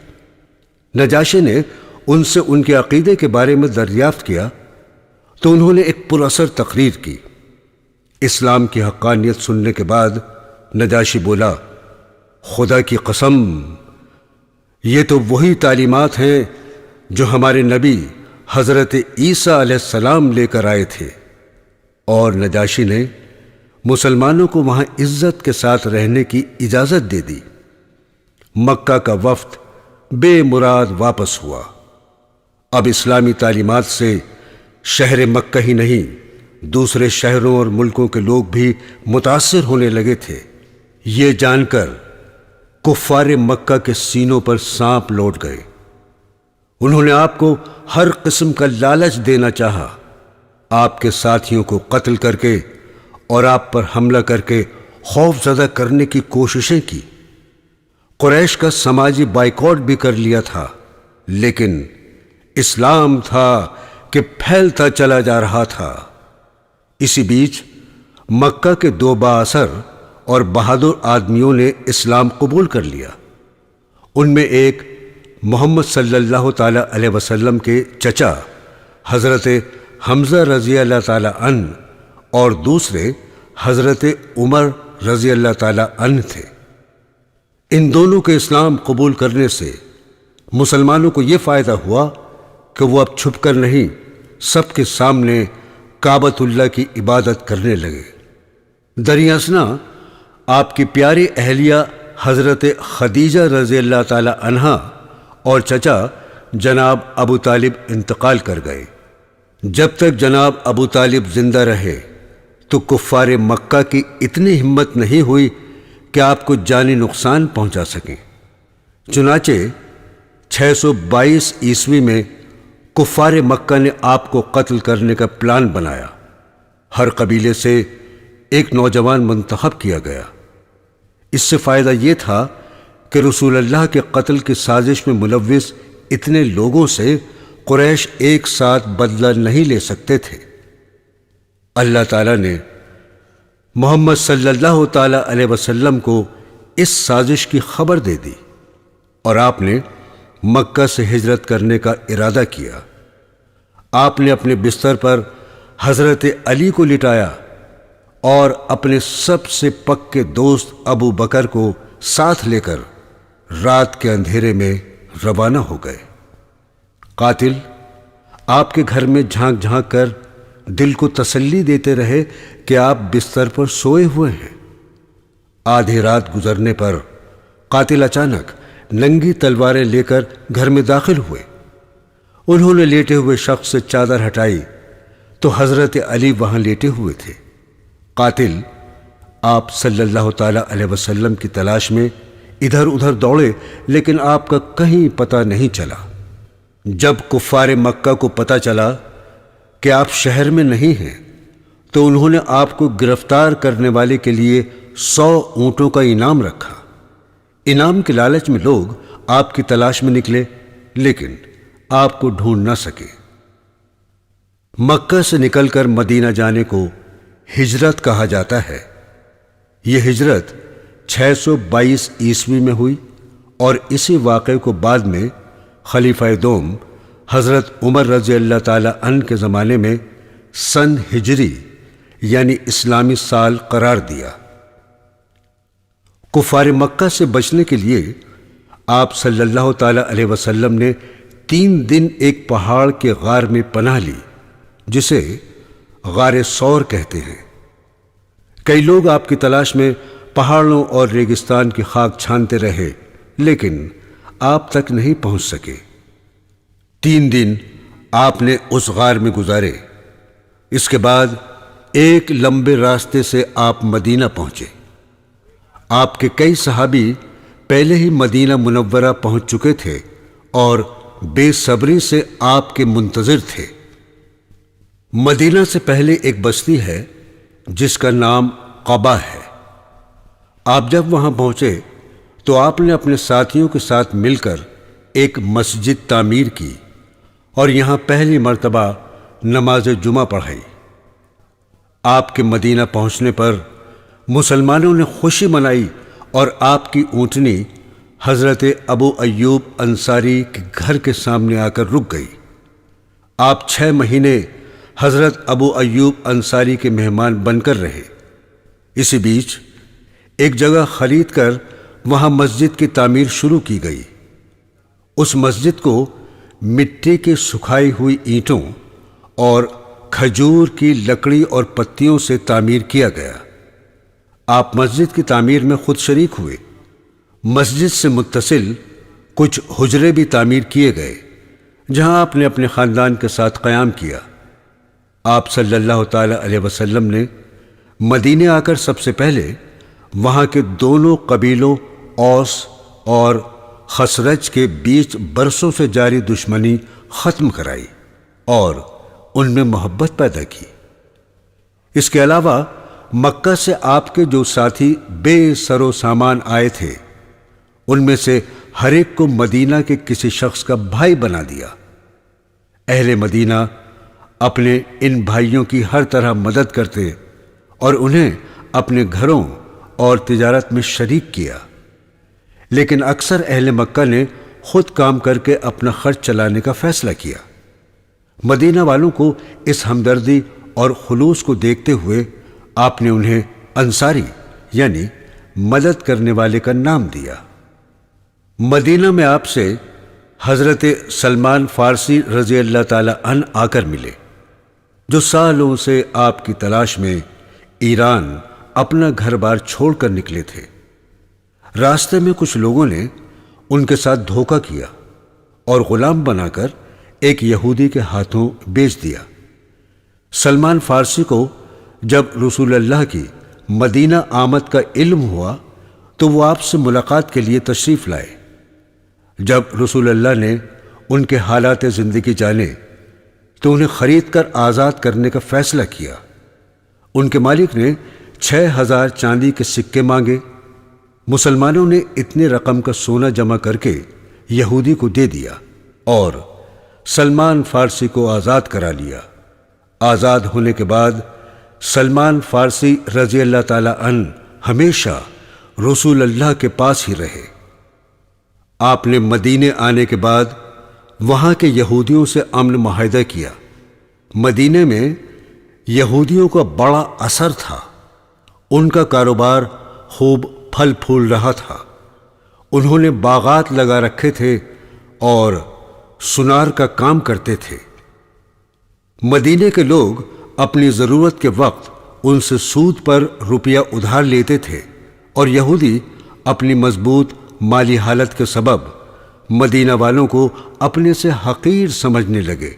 نجاشی نے ان سے ان کے عقیدے کے بارے میں دریافت کیا تو انہوں نے ایک پراثر تقریر کی۔ اسلام کی حقانیت سننے کے بعد نجاشی بولا، خدا کی قسم، یہ تو وہی تعلیمات ہیں جو ہمارے نبی حضرت عیسیٰ علیہ السلام لے کر آئے تھے۔ اور نجاشی نے مسلمانوں کو وہاں عزت کے ساتھ رہنے کی اجازت دے دی۔ مکہ کا وفد بے مراد واپس ہوا۔ اب اسلامی تعلیمات سے شہر مکہ ہی نہیں، دوسرے شہروں اور ملکوں کے لوگ بھی متاثر ہونے لگے تھے۔ یہ جان کر کفار مکہ کے سینوں پر سانپ لوٹ گئے۔ انہوں نے آپ کو ہر قسم کا لالچ دینا چاہا، آپ کے ساتھیوں کو قتل کر کے اور آپ پر حملہ کر کے خوف زدہ کرنے کی کوششیں کی۔ قریش کا سماجی بائیکاٹ بھی کر لیا تھا، لیکن اسلام تھا کہ پھیلتا چلا جا رہا تھا۔ اسی بیچ مکہ کے دو بااثر اور بہادر آدمیوں نے اسلام قبول کر لیا۔ ان میں ایک محمد صلی اللہ تعالی علیہ وسلم کے چچا حضرت حمزہ رضی اللہ تعالی عنہ اور دوسرے حضرت عمر رضی اللہ تعالی عنہ تھے۔ ان دونوں کے اسلام قبول کرنے سے مسلمانوں کو یہ فائدہ ہوا کہ وہ اب چھپ کر نہیں، سب کے سامنے کعبۃ اللہ کی عبادت کرنے لگے۔ دریاسنا آپ کی پیاری اہلیہ حضرت خدیجہ رضی اللہ تعالی عنہا اور چچا جناب ابو طالب انتقال کر گئے۔ جب تک جناب ابو طالب زندہ رہے تو کفار مکہ کی اتنی ہمت نہیں ہوئی کہ آپ کو جانی نقصان پہنچا سکیں۔ چنانچہ 622 عیسوی میں کفار مکہ نے آپ کو قتل کرنے کا پلان بنایا۔ ہر قبیلے سے ایک نوجوان منتخب کیا گیا۔ اس سے فائدہ یہ تھا کہ رسول اللہ کے قتل کی سازش میں ملوث اتنے لوگوں سے قریش ایک ساتھ بدلہ نہیں لے سکتے تھے۔ اللہ تعالیٰ نے محمد صلی اللہ تعالی علیہ وسلم کو اس سازش کی خبر دے دی اور آپ نے مکہ سے ہجرت کرنے کا ارادہ کیا۔ آپ نے اپنے بستر پر حضرت علی کو لٹایا اور اپنے سب سے پکے دوست ابو بکر کو ساتھ لے کر رات کے اندھیرے میں روانہ ہو گئے۔ قاتل آپ کے گھر میں جھانک جھانک کر دل کو تسلی دیتے رہے کہ آپ بستر پر سوئے ہوئے ہیں۔ آدھی رات گزرنے پر قاتل اچانک ننگی تلواریں لے کر گھر میں داخل ہوئے۔ انہوں نے لیٹے ہوئے شخص سے چادر ہٹائی تو حضرت علی وہاں لیٹے ہوئے تھے۔ قاتل آپ صلی اللہ تعالی علیہ وسلم کی تلاش میں ادھر ادھر دوڑے، لیکن آپ کا کہیں پتہ نہیں چلا۔ جب کفار مکہ کو پتہ چلا کہ آپ شہر میں نہیں ہیں تو انہوں نے آپ کو گرفتار کرنے والے کے لیے 100 اونٹوں کا انعام رکھا۔ انعام کے لالچ میں لوگ آپ کی تلاش میں نکلے، لیکن آپ کو ڈھونڈ نہ سکے۔ مکہ سے نکل کر مدینہ جانے کو ہجرت کہا جاتا ہے۔ یہ ہجرت 622 عیسوی میں ہوئی، اور اسی واقعے کو بعد میں خلیفہ دوم حضرت عمر رضی اللہ تعالی عنہ کے زمانے میں سن ہجری یعنی اسلامی سال قرار دیا۔ کفار مکہ سے بچنے کے لیے آپ صلی اللہ تعالی علیہ وسلم نے 3 دن ایک پہاڑ کے غار میں پناہ لی، جسے غار ثور کہتے ہیں۔ کئی لوگ آپ کی تلاش میں پہاڑوں اور ریگستان کی خاک چھانتے رہے، لیکن آپ تک نہیں پہنچ سکے۔ 3 دن آپ نے اس غار میں گزارے۔ اس کے بعد ایک لمبے راستے سے آپ مدینہ پہنچے۔ آپ کے کئی صحابی پہلے ہی مدینہ منورہ پہنچ چکے تھے اور بے صبری سے آپ کے منتظر تھے۔ مدینہ سے پہلے ایک بستی ہے جس کا نام قبا ہے۔ آپ جب وہاں پہنچے تو آپ نے اپنے ساتھیوں کے ساتھ مل کر ایک مسجد تعمیر کی اور یہاں پہلی مرتبہ نماز جمعہ پڑھائی۔ آپ کے مدینہ پہنچنے پر مسلمانوں نے خوشی منائی اور آپ کی اونٹنی حضرت ابو ایوب انصاری کے گھر کے سامنے آ کر رک گئی۔ آپ 6 مہینے حضرت ابو ایوب انصاری کے مہمان بن کر رہے۔ اسی بیچ ایک جگہ خرید کر وہاں مسجد کی تعمیر شروع کی گئی۔ اس مسجد کو مٹی کی سکھائی ہوئی اینٹوں اور کھجور کی لکڑی اور پتیوں سے تعمیر کیا گیا۔ آپ مسجد کی تعمیر میں خود شریک ہوئے۔ مسجد سے متصل کچھ حجرے بھی تعمیر کیے گئے جہاں آپ نے اپنے خاندان کے ساتھ قیام کیا۔ آپ صلی اللہ تعالی علیہ وسلم نے مدینے آ کر سب سے پہلے وہاں کے دونوں قبیلوں اوس اور خزرج کے بیچ برسوں سے جاری دشمنی ختم کرائی اور ان میں محبت پیدا کی۔ اس کے علاوہ مکہ سے آپ کے جو ساتھی بے سر و سامان آئے تھے، ان میں سے ہر ایک کو مدینہ کے کسی شخص کا بھائی بنا دیا۔ اہل مدینہ اپنے ان بھائیوں کی ہر طرح مدد کرتے اور انہیں اپنے گھروں اور تجارت میں شریک کیا، لیکن اکثر اہل مکہ نے خود کام کر کے اپنا خرچ چلانے کا فیصلہ کیا۔ مدینہ والوں کو اس ہمدردی اور خلوص کو دیکھتے ہوئے آپ نے انہیں انصاری یعنی مدد کرنے والے کا نام دیا۔ مدینہ میں آپ سے حضرت سلمان فارسی رضی اللہ تعالی عنہ آ کر ملے، جو سالوں سے آپ کی تلاش میں ایران اپنا گھر بار چھوڑ کر نکلے تھے۔ راستے میں کچھ لوگوں نے ان کے ساتھ دھوکہ کیا اور غلام بنا کر ایک یہودی کے ہاتھوں بیچ دیا۔ سلمان فارسی کو جب رسول اللہ کی مدینہ آمد کا علم ہوا تو وہ آپ سے ملاقات کے لیے تشریف لائے۔ جب رسول اللہ نے ان کے حالات زندگی جانے تو انہیں خرید کر آزاد کرنے کا فیصلہ کیا۔ ان کے مالک نے 6000 چاندی کے سکے مانگے۔ مسلمانوں نے اتنے رقم کا سونا جمع کر کے یہودی کو دے دیا اور سلمان فارسی کو آزاد کرا لیا۔ آزاد ہونے کے بعد سلمان فارسی رضی اللہ تعالی عنہ ہمیشہ رسول اللہ کے پاس ہی رہے۔ آپ نے مدینے آنے کے بعد وہاں کے یہودیوں سے امن معاہدہ کیا۔ مدینے میں یہودیوں کا بڑا اثر تھا۔ ان کا کاروبار خوب پھل پھول رہا تھا۔ انہوں نے باغات لگا رکھے تھے اور سنار کا کام کرتے تھے۔ مدینے کے لوگ اپنی ضرورت کے وقت ان سے سود پر روپیہ ادھار لیتے تھے اور یہودی اپنی مضبوط مالی حالت کے سبب مدینہ والوں کو اپنے سے حقیر سمجھنے لگے۔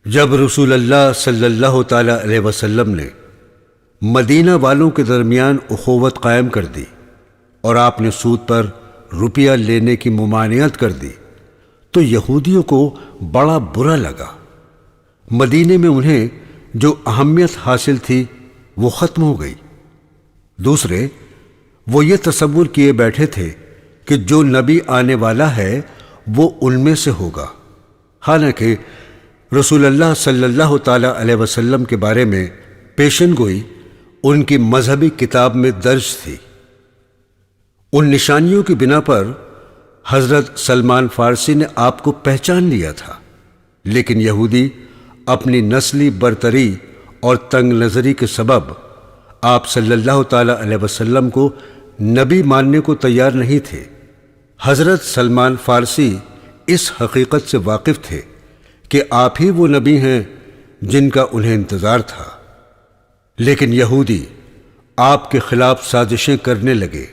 جب رسول اللہ صلی اللہ تعالی علیہ وسلم نے مدینہ والوں کے درمیان اخوت قائم کر دی اور آپ نے سود پر روپیہ لینے کی ممانعت کر دی تو یہودیوں کو بڑا برا لگا۔ مدینے میں انہیں جو اہمیت حاصل تھی وہ ختم ہو گئی۔ دوسرے، وہ یہ تصور کیے بیٹھے تھے کہ جو نبی آنے والا ہے وہ ان میں سے ہوگا، حالانکہ رسول اللہ صلی اللہ تعالی علیہ وسلم کے بارے میں پیشن گوئی ان کی مذہبی کتاب میں درج تھی۔ ان نشانیوں کی بنا پر حضرت سلمان فارسی نے آپ کو پہچان لیا تھا، لیکن یہودی اپنی نسلی برتری اور تنگ نظری کے سبب آپ صلی اللہ تعالی علیہ وسلم کو نبی ماننے کو تیار نہیں تھے۔ حضرت سلمان فارسی اس حقیقت سے واقف تھے کہ آپ ہی وہ نبی ہیں جن کا انہیں انتظار تھا، لیکن یہودی آپ کے خلاف سازشیں کرنے لگے۔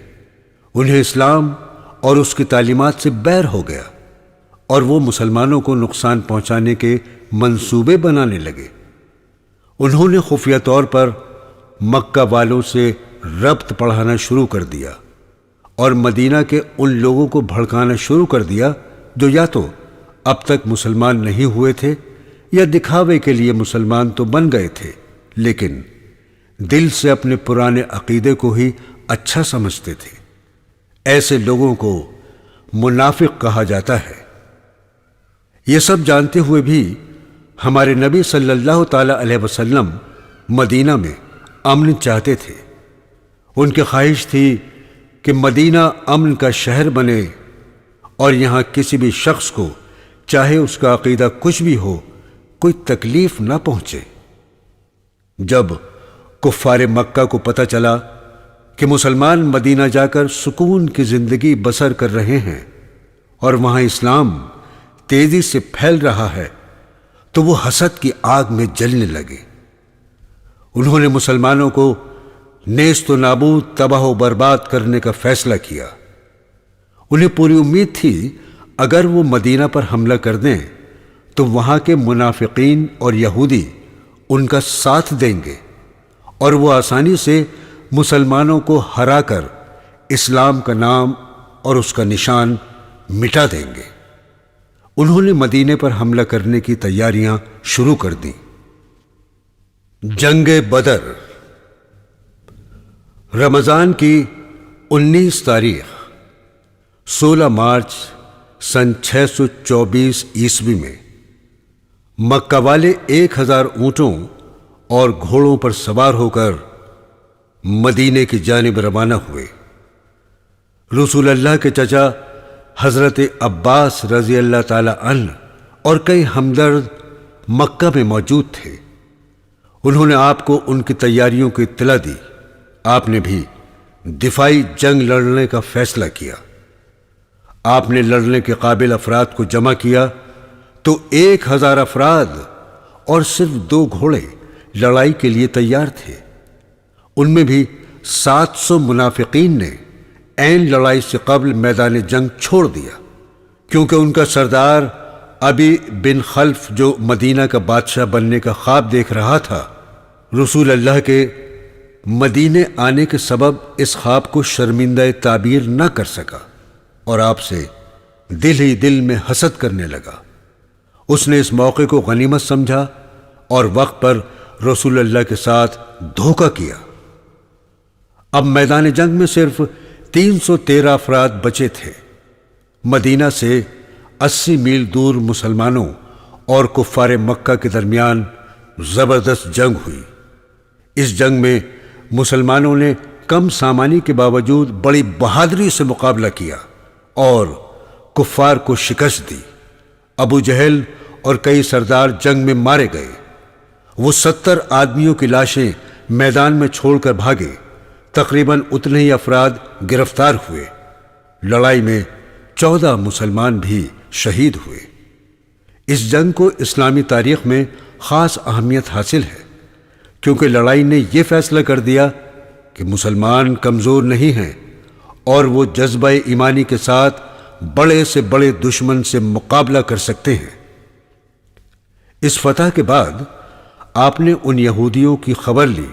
انہیں اسلام اور اس کی تعلیمات سے بیر ہو گیا اور وہ مسلمانوں کو نقصان پہنچانے کے منصوبے بنانے لگے۔ انہوں نے خفیہ طور پر مکہ والوں سے ربط پڑھانا شروع کر دیا اور مدینہ کے ان لوگوں کو بھڑکانا شروع کر دیا جو یا تو اب تک مسلمان نہیں ہوئے تھے یا دکھاوے کے لیے مسلمان تو بن گئے تھے لیکن دل سے اپنے پرانے عقیدے کو ہی اچھا سمجھتے تھے۔ ایسے لوگوں کو منافق کہا جاتا ہے۔ یہ سب جانتے ہوئے بھی ہمارے نبی صلی اللہ تعالی علیہ وسلم مدینہ میں امن چاہتے تھے۔ ان کی خواہش تھی کہ مدینہ امن کا شہر بنے اور یہاں کسی بھی شخص کو چاہے اس کا عقیدہ کچھ بھی ہو کوئی تکلیف نہ پہنچے۔ جب کفار مکہ کو پتہ چلا کہ مسلمان مدینہ جا کر سکون کی زندگی بسر کر رہے ہیں اور وہاں اسلام تیزی سے پھیل رہا ہے تو وہ حسد کی آگ میں جلنے لگے۔ انہوں نے مسلمانوں کو نیست و نابود تباہ و برباد کرنے کا فیصلہ کیا۔ انہیں پوری امید تھی اگر وہ مدینہ پر حملہ کر دیں تو وہاں کے منافقین اور یہودی ان کا ساتھ دیں گے اور وہ آسانی سے مسلمانوں کو ہرا کر اسلام کا نام اور اس کا نشان مٹا دیں گے۔ انہوں نے مدینے پر حملہ کرنے کی تیاریاں شروع کر دیں۔ جنگ بدر رمضان کی 19 تاریخ 16 مارچ سن 624 عیسوی میں مکہ والے 1000 اونٹوں اور گھوڑوں پر سوار ہو کر مدینے کی جانب روانہ ہوئے۔ رسول اللہ کے چچا حضرت عباس رضی اللہ تعالی عنہ اور کئی ہمدرد مکہ میں موجود تھے۔ انہوں نے آپ کو ان کی تیاریوں کی اطلاع دی۔ آپ نے بھی دفاعی جنگ لڑنے کا فیصلہ کیا۔ آپ نے لڑنے کے قابل افراد کو جمع کیا تو 1000 افراد اور صرف 2 گھوڑے لڑائی کے لیے تیار تھے۔ ان میں بھی 700 منافقین نے عین لڑائی سے قبل میدان جنگ چھوڑ دیا کیونکہ ان کا سردار ابی بن خلف جو مدینہ کا بادشاہ بننے کا خواب دیکھ رہا تھا، رسول اللہ کے مدینے آنے کے سبب اس خواب کو شرمندہ تعبیر نہ کر سکا اور آپ سے دل ہی دل میں حسد کرنے لگا۔ اس نے اس موقع کو غنیمت سمجھا اور وقت پر رسول اللہ کے ساتھ دھوکہ کیا۔ اب میدان جنگ میں صرف 313 افراد بچے تھے۔ مدینہ سے 80 میل دور مسلمانوں اور کفار مکہ کے درمیان زبردست جنگ ہوئی۔ اس جنگ میں مسلمانوں نے کم سامانی کے باوجود بڑی بہادری سے مقابلہ کیا اور کفار کو شکست دی۔ ابو جہل اور کئی سردار جنگ میں مارے گئے۔ وہ 70 آدمیوں کی لاشیں میدان میں چھوڑ کر بھاگے۔ تقریباً اتنے ہی افراد گرفتار ہوئے۔ لڑائی میں 14 مسلمان بھی شہید ہوئے۔ اس جنگ کو اسلامی تاریخ میں خاص اہمیت حاصل ہے کیونکہ لڑائی نے یہ فیصلہ کر دیا کہ مسلمان کمزور نہیں ہیں اور وہ جذبہ ایمانی کے ساتھ بڑے سے بڑے دشمن سے مقابلہ کر سکتے ہیں۔ اس فتح کے بعد آپ نے ان یہودیوں کی خبر لی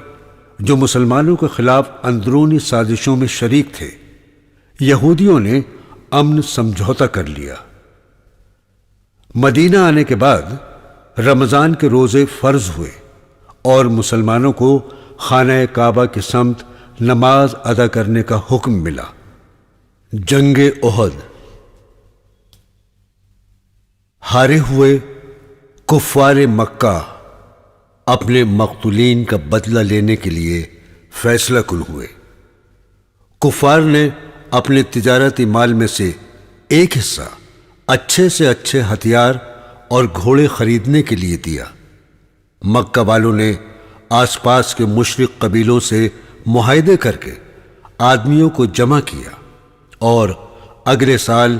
جو مسلمانوں کے خلاف اندرونی سازشوں میں شریک تھے۔ یہودیوں نے امن سمجھوتا کر لیا۔ مدینہ آنے کے بعد رمضان کے روزے فرض ہوئے اور مسلمانوں کو خانہ کعبہ کی سمت نماز ادا کرنے کا حکم ملا۔ جنگ احد۔ ہارے ہوئے کفار مکہ اپنے مقتولین کا بدلہ لینے کے لیے فیصلہ کن ہوئے۔ کفار نے اپنے تجارتی مال میں سے ایک حصہ اچھے سے اچھے ہتھیار اور گھوڑے خریدنے کے لیے دیا۔ مکہ والوں نے آس پاس کے مشرک قبیلوں سے معاہدے کر کے آدمیوں کو جمع کیا اور اگلے سال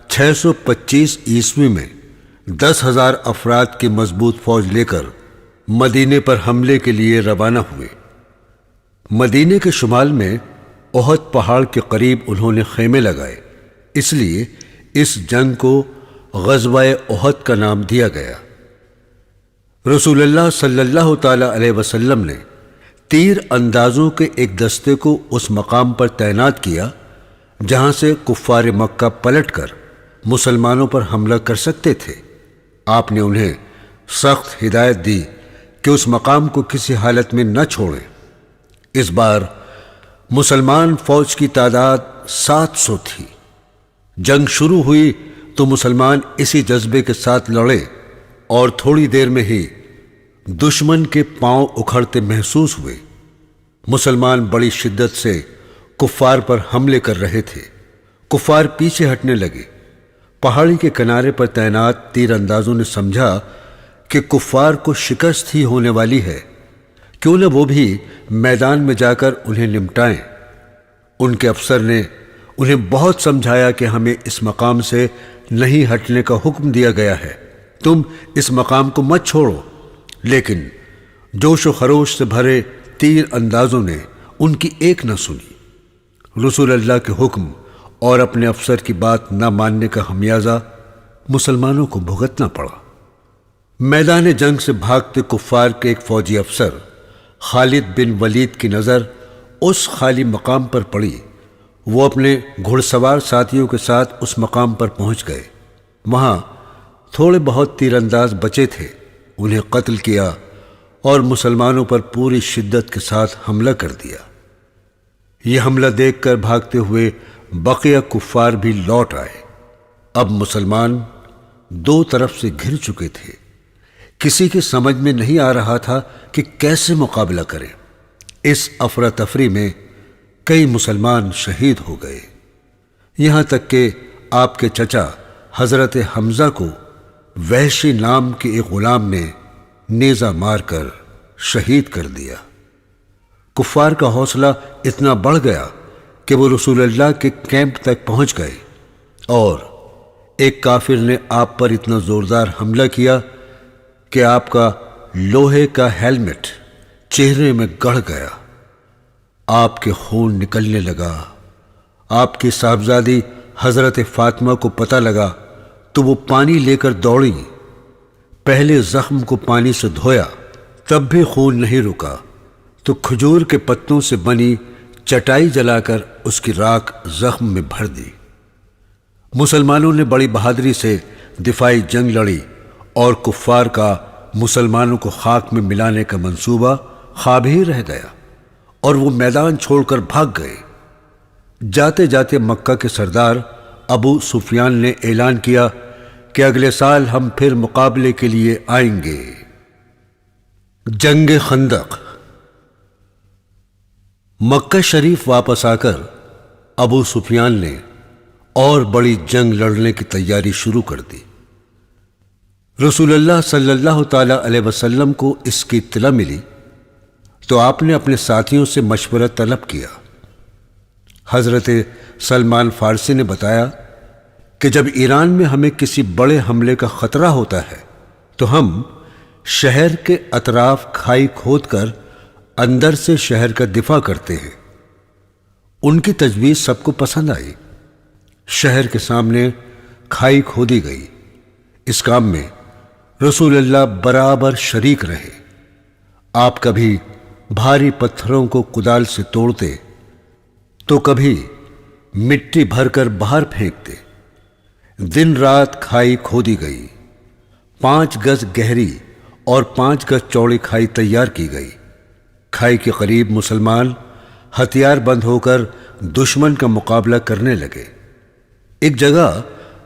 625 عیسوی میں 10,000 افراد کی مضبوط فوج لے کر مدینے پر حملے کے لیے روانہ ہوئے۔ مدینے کے شمال میں احد پہاڑ کے قریب انہوں نے خیمے لگائے، اس لیے اس جنگ کو غزوہ احد کا نام دیا گیا۔ رسول اللہ صلی اللہ تعالی علیہ وسلم نے تیر اندازوں کے ایک دستے کو اس مقام پر تعینات کیا جہاں سے کفار مکہ پلٹ کر مسلمانوں پر حملہ کر سکتے تھے۔ آپ نے انہیں سخت ہدایت دی کہ اس مقام کو کسی حالت میں نہ چھوڑیں۔ اس بار مسلمان فوج کی تعداد 700 تھی۔ جنگ شروع ہوئی تو مسلمان اسی جذبے کے ساتھ لڑے اور تھوڑی دیر میں ہی دشمن کے پاؤں اکھڑتے محسوس ہوئے۔ مسلمان بڑی شدت سے کفار پر حملے کر رہے تھے۔ کفار پیچھے ہٹنے لگے۔ پہاڑی کے کنارے پر تعینات تیر اندازوں نے سمجھا کہ کفار کو شکست ہی ہونے والی ہے، کیوں نہ وہ بھی میدان میں جا کر انہیں نمٹائیں۔ ان کے افسر نے انہیں بہت سمجھایا کہ ہمیں اس مقام سے نہیں ہٹنے کا حکم دیا گیا ہے، تم اس مقام کو مت چھوڑو، لیکن جوش و خروش سے بھرے تیر اندازوں نے ان کی ایک نہ سنی۔ رسول اللہ کے حکم اور اپنے افسر کی بات نہ ماننے کا خمیازہ مسلمانوں کو بھگتنا پڑا۔ میدان جنگ سے بھاگتے کفار کے ایک فوجی افسر خالد بن ولید کی نظر اس خالی مقام پر پڑی۔ وہ اپنے گھڑ سوار ساتھیوں کے ساتھ اس مقام پر پہنچ گئے۔ وہاں تھوڑے بہت تیر انداز بچے تھے، انہیں قتل کیا اور مسلمانوں پر پوری شدت کے ساتھ حملہ کر دیا۔ یہ حملہ دیکھ کر بھاگتے ہوئے بقیہ کفار بھی لوٹ آئے۔ اب مسلمان دو طرف سے گھر چکے تھے۔ کسی کی سمجھ میں نہیں آ رہا تھا کہ کیسے مقابلہ کریں۔ اس افراتفری میں کئی مسلمان شہید ہو گئے، یہاں تک کہ آپ کے چچا حضرت حمزہ کو وحشی نام کے ایک غلام نے نیزہ مار کر شہید کر دیا۔ کفار کا حوصلہ اتنا بڑھ گیا کہ وہ رسول اللہ کے کیمپ تک پہنچ گئے اور ایک کافر نے آپ پر اتنا زوردار حملہ کیا کہ آپ کا لوہے کا ہیلمٹ چہرے میں گڑ گیا۔ آپ کے خون نکلنے لگا۔ آپ کی صاحبزادی حضرت فاطمہ کو پتہ لگا تو وہ پانی لے کر دوڑی۔ پہلے زخم کو پانی سے دھویا، تب بھی خون نہیں رکا تو کھجور کے پتوں سے بنی چٹائی جلا کر اس کی راکھ زخم میں بھر دی۔ مسلمانوں نے بڑی بہادری سے دفاعی جنگ لڑی اور کفار کا مسلمانوں کو خاک میں ملانے کا منصوبہ خواب ہی رہ گیا اور وہ میدان چھوڑ کر بھاگ گئے۔ جاتے جاتے مکہ کے سردار ابو سفیان نے اعلان کیا کہ اگلے سال ہم پھر مقابلے کے لیے آئیں گے۔ جنگ خندق۔ مکہ شریف واپس آ کر ابو سفیان نے اور بڑی جنگ لڑنے کی تیاری شروع کر دی۔ رسول اللہ صلی اللہ تعالی علیہ وسلم کو اس کی اطلاع ملی تو آپ نے اپنے ساتھیوں سے مشورہ طلب کیا۔ حضرت سلمان فارسی نے بتایا کہ جب ایران میں ہمیں کسی بڑے حملے کا خطرہ ہوتا ہے تو ہم شہر کے اطراف کھائی کھود کر اندر سے شہر کا دفاع کرتے ہیں۔ ان کی تجویز سب کو پسند آئی۔ شہر کے سامنے کھائی کھودی گئی۔ اس کام میں رسول اللہ برابر شریک رہے۔ آپ کبھی بھاری پتھروں کو کدال سے توڑتے تو کبھی مٹی بھر کر باہر پھینکتے۔ دن رات کھائی کھودی گئی، 5 گز گہری اور 5 گز چوڑی کھائی تیار کی گئی۔ کھائی کے قریب مسلمان ہتھیار بند ہو کر دشمن کا مقابلہ کرنے لگے۔ ایک جگہ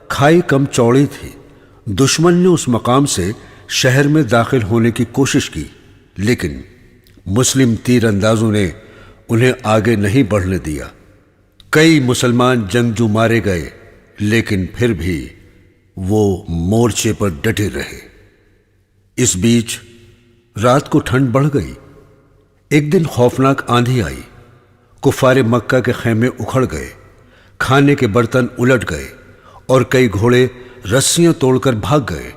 کھائی کم چوڑی تھی، دشمن نے اس مقام سے شہر میں داخل ہونے کی کوشش کی، لیکن مسلم تیر اندازوں نے انہیں آگے نہیں بڑھنے دیا۔ کئی مسلمان جنگجو مارے گئے، لیکن پھر بھی وہ مورچے پر ڈٹے رہے۔ اس بیچ رات کو ٹھنڈ بڑھ گئی۔ ایک دن خوفناک آندھی آئی، کفار مکہ کے خیمے اکھڑ گئے، کھانے کے برتن الٹ گئے اور کئی گھوڑے رسیاں توڑ کر بھاگ گئے۔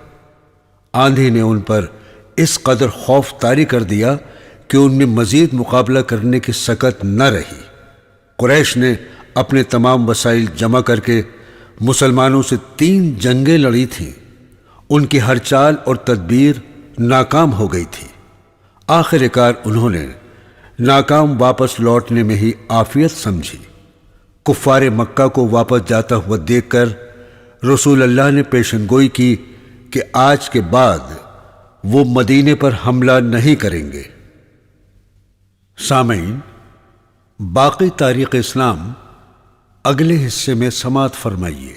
آندھی نے ان پر اس قدر خوف طاری کر دیا کہ ان میں مزید مقابلہ کرنے کی سکت نہ رہی۔ قریش نے اپنے تمام وسائل جمع کر کے مسلمانوں سے 3 جنگیں لڑی تھیں۔ ان کی ہر چال اور تدبیر ناکام ہو گئی تھی۔ آخر کار انہوں نے ناکام واپس لوٹنے میں ہی عافیت سمجھی۔ کفار مکہ کو واپس جاتا ہوا دیکھ کر رسول اللہ نے پیشن گوئی کی کہ آج کے بعد وہ مدینے پر حملہ نہیں کریں گے۔ سامعین، باقی تاریخ اسلام اگلے حصے میں سماعت فرمائیے۔